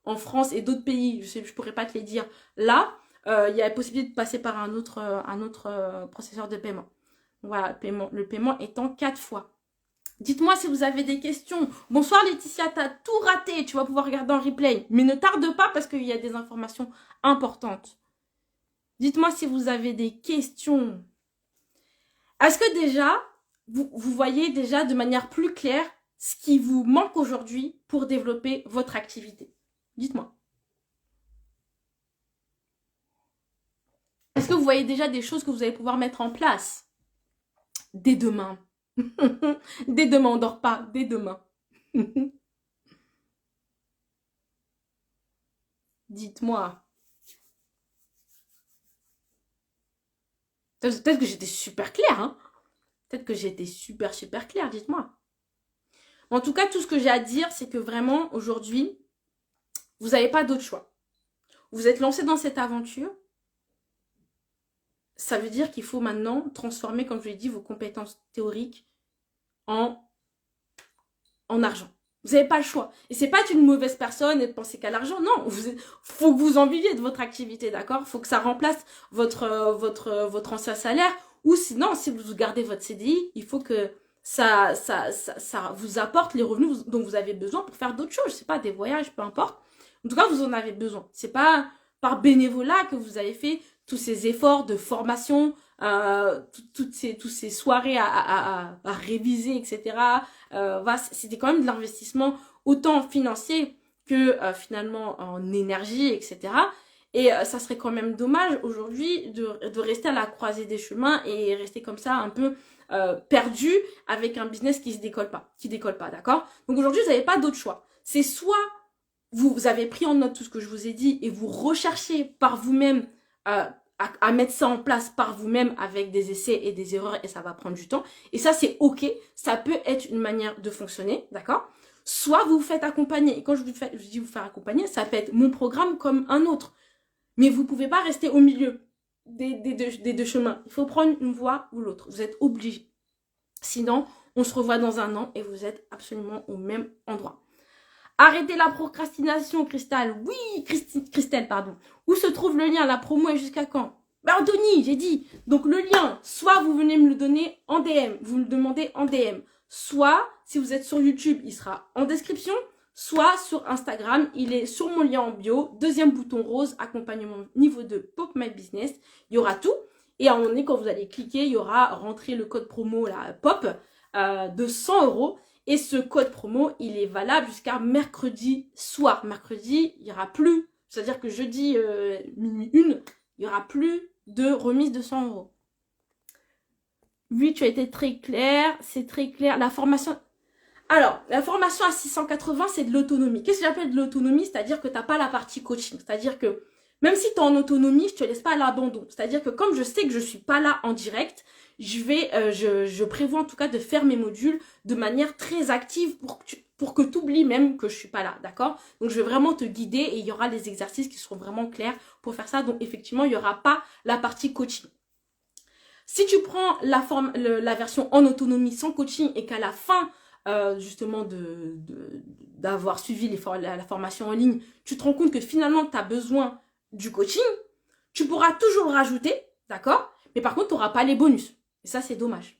en France et d'autres pays, je pourrais pas te les dire, là, il y a la possibilité de passer par un autre processeur de paiement. Voilà, le paiement étant 4 fois. Dites-moi si vous avez des questions. Bonsoir Laetitia, t'as tout raté, tu vas pouvoir regarder en replay. Mais ne tarde pas parce qu'il y a des informations importantes. Dites-moi si vous avez des questions. Est-ce que déjà, vous voyez déjà de manière plus claire ce qui vous manque aujourd'hui pour développer votre activité? Dites-moi. Est-ce que vous voyez déjà des choses que vous allez pouvoir mettre en place dès demain? Dès demain, on ne dort pas, dès demain. Dites-moi. Peut-être que j'étais super claire, hein? Peut-être que j'étais super claire, dites-moi. En tout cas, tout ce que j'ai à dire, c'est que vraiment, aujourd'hui, vous n'avez pas d'autre choix. Vous êtes lancé dans cette aventure. Ça veut dire qu'il faut maintenant transformer, comme je l'ai dit, vos compétences théoriques en argent. Vous n'avez pas le choix. Et c'est pas être une mauvaise personne et de penser qu'à l'argent. Non, faut que vous en viviez de votre activité, d'accord? Faut que ça remplace votre ancien salaire. Ou sinon, si vous gardez votre CDI, il faut que ça vous apporte les revenus dont vous avez besoin pour faire d'autres choses. Je sais pas, des voyages, peu importe. En tout cas, vous en avez besoin. C'est pas par bénévolat que vous avez fait tous ces efforts de formation, toutes ces soirées à réviser, etc. C'était quand même de l'investissement autant financier que finalement en énergie, etc. Et ça serait quand même dommage aujourd'hui de rester à la croisée des chemins et rester comme ça un peu perdu avec un business qui décolle pas, d'accord? Donc aujourd'hui, vous n'avez pas d'autre choix. C'est soit vous avez pris en note tout ce que je vous ai dit et vous recherchez par vous-même à mettre ça en place par vous-même avec des essais et des erreurs et ça va prendre du temps. Et ça, c'est OK. Ça peut être une manière de fonctionner, d'accord? Soit vous vous faites accompagner. Et quand je dis vous faire accompagner, ça peut être mon programme comme un autre. Mais vous ne pouvez pas rester au milieu des deux chemins. Il faut prendre une voie ou l'autre. Vous êtes obligé. Sinon, on se revoit dans un an et vous êtes absolument au même endroit. Arrêtez la procrastination, Christelle. Oui, Christelle, pardon. Où se trouve le lien? La promo est jusqu'à quand? Anthony, j'ai dit. Donc le lien, soit vous venez me le donner en DM, vous me le demandez en DM. Soit, si vous êtes sur YouTube, il sera en description. Soit sur Instagram, il est sur mon lien en bio. Deuxième bouton rose, accompagnement niveau 2, Pop My Business. Il y aura tout. Et à un moment donné, quand vous allez cliquer, il y aura rentrer le code promo, là, POP, de 100 €. Et ce code promo, il est valable jusqu'à mercredi soir. Mercredi, il n'y aura plus C'est-à-dire que jeudi minuit 1, il n'y aura plus de remise de 100 €. Oui, tu as été très clair, c'est très clair. La formation... Alors, la formation à 680, c'est de l'autonomie. Qu'est-ce que j'appelle de l'autonomie? C'est-à-dire que tu n'as pas la partie coaching. C'est-à-dire que même si tu es en autonomie, je ne te laisse pas à l'abandon. C'est-à-dire que comme je sais que je ne suis pas là en direct, je prévois en tout cas de faire mes modules de manière très active pour que tu oublies même que je ne suis pas là, d'accord? Donc, je vais vraiment te guider et il y aura des exercices qui seront vraiment clairs pour faire ça. Donc, effectivement, il n'y aura pas la partie coaching. Si tu prends la version en autonomie sans coaching et qu'à la fin, justement d'avoir suivi la formation en ligne, tu te rends compte que finalement, tu as besoin du coaching, tu pourras toujours le rajouter, d'accord? Mais par contre, tu n'auras pas les bonus. Et ça, c'est dommage.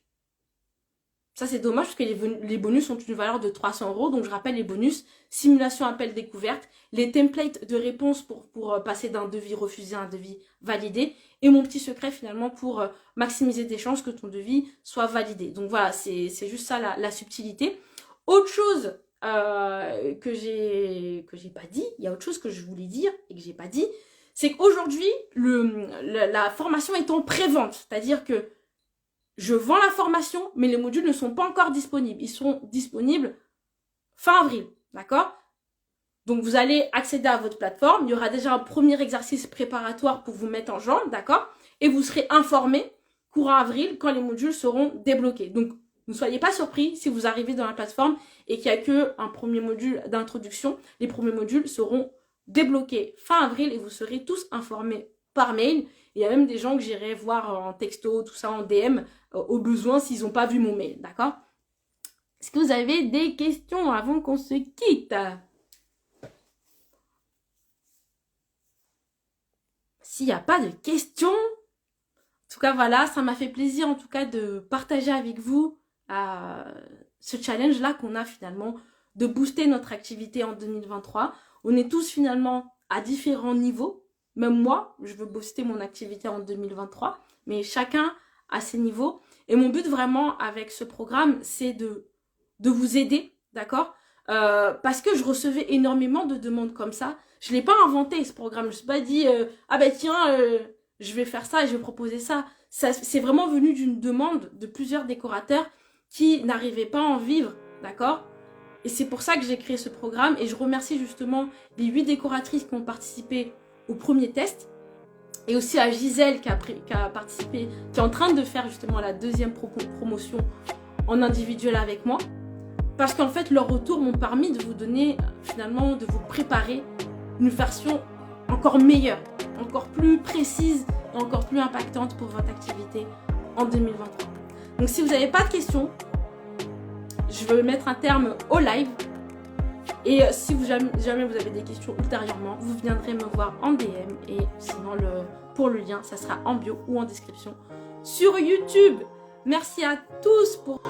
Ça, c'est dommage parce que les bonus ont une valeur de 300 €. Donc, je rappelle les bonus, simulation appel découverte, les templates de réponse pour passer d'un devis refusé à un devis validé et mon petit secret finalement pour maximiser tes chances que ton devis soit validé. Donc, voilà, c'est juste ça la subtilité. Autre chose que j'ai pas dit, il y a autre chose que je voulais dire et que j'ai pas dit, c'est qu'aujourd'hui, la formation est en pré-vente. C'est-à-dire que je vends la formation, mais les modules ne sont pas encore disponibles. Ils seront disponibles fin avril, d'accord? Donc, vous allez accéder à votre plateforme. Il y aura déjà un premier exercice préparatoire pour vous mettre en jambe, d'accord? Et vous serez informé courant avril quand les modules seront débloqués. Donc, ne soyez pas surpris si vous arrivez dans la plateforme et qu'il n'y a qu'un premier module d'introduction. Les premiers modules seront débloqués fin avril et vous serez tous informés par mail. Il y a même des gens que j'irai voir en texto, tout ça, en DM, au besoin s'ils n'ont pas vu mon mail, d'accord? Est-ce que vous avez des questions avant qu'on se quitte? S'il n'y a pas de questions, en tout cas, voilà, ça m'a fait plaisir en tout cas de partager avec vous ce challenge-là qu'on a finalement de booster notre activité en 2023. On est tous finalement à différents niveaux. Même moi, je veux booster mon activité en 2023, mais chacun à ses niveaux. Et mon but vraiment avec ce programme, c'est de vous aider, d'accord? Parce que je recevais énormément de demandes comme ça. Je ne l'ai pas inventé ce programme. Je ne me suis pas dit, ah ben tiens, je vais faire ça et je vais proposer ça. C'est vraiment venu d'une demande de plusieurs décorateurs qui n'arrivaient pas à en vivre, d'accord? Et c'est pour ça que j'ai créé ce programme. Et je remercie justement les 8 décoratrices qui ont participé au premier test. Et aussi à Gisèle qui a participé, qui est en train de faire justement la deuxième promotion en individuel avec moi. Parce qu'en fait, leurs retours m'ont permis de vous donner, finalement, de vous préparer une version encore meilleure, encore plus précise et encore plus impactante pour votre activité en 2023. Donc, si vous n'avez pas de questions, je vais mettre un terme au live. Et si jamais vous avez des questions ultérieurement, vous viendrez me voir en DM. Et sinon, pour le lien, ça sera en bio ou en description sur YouTube. Merci à tous pour...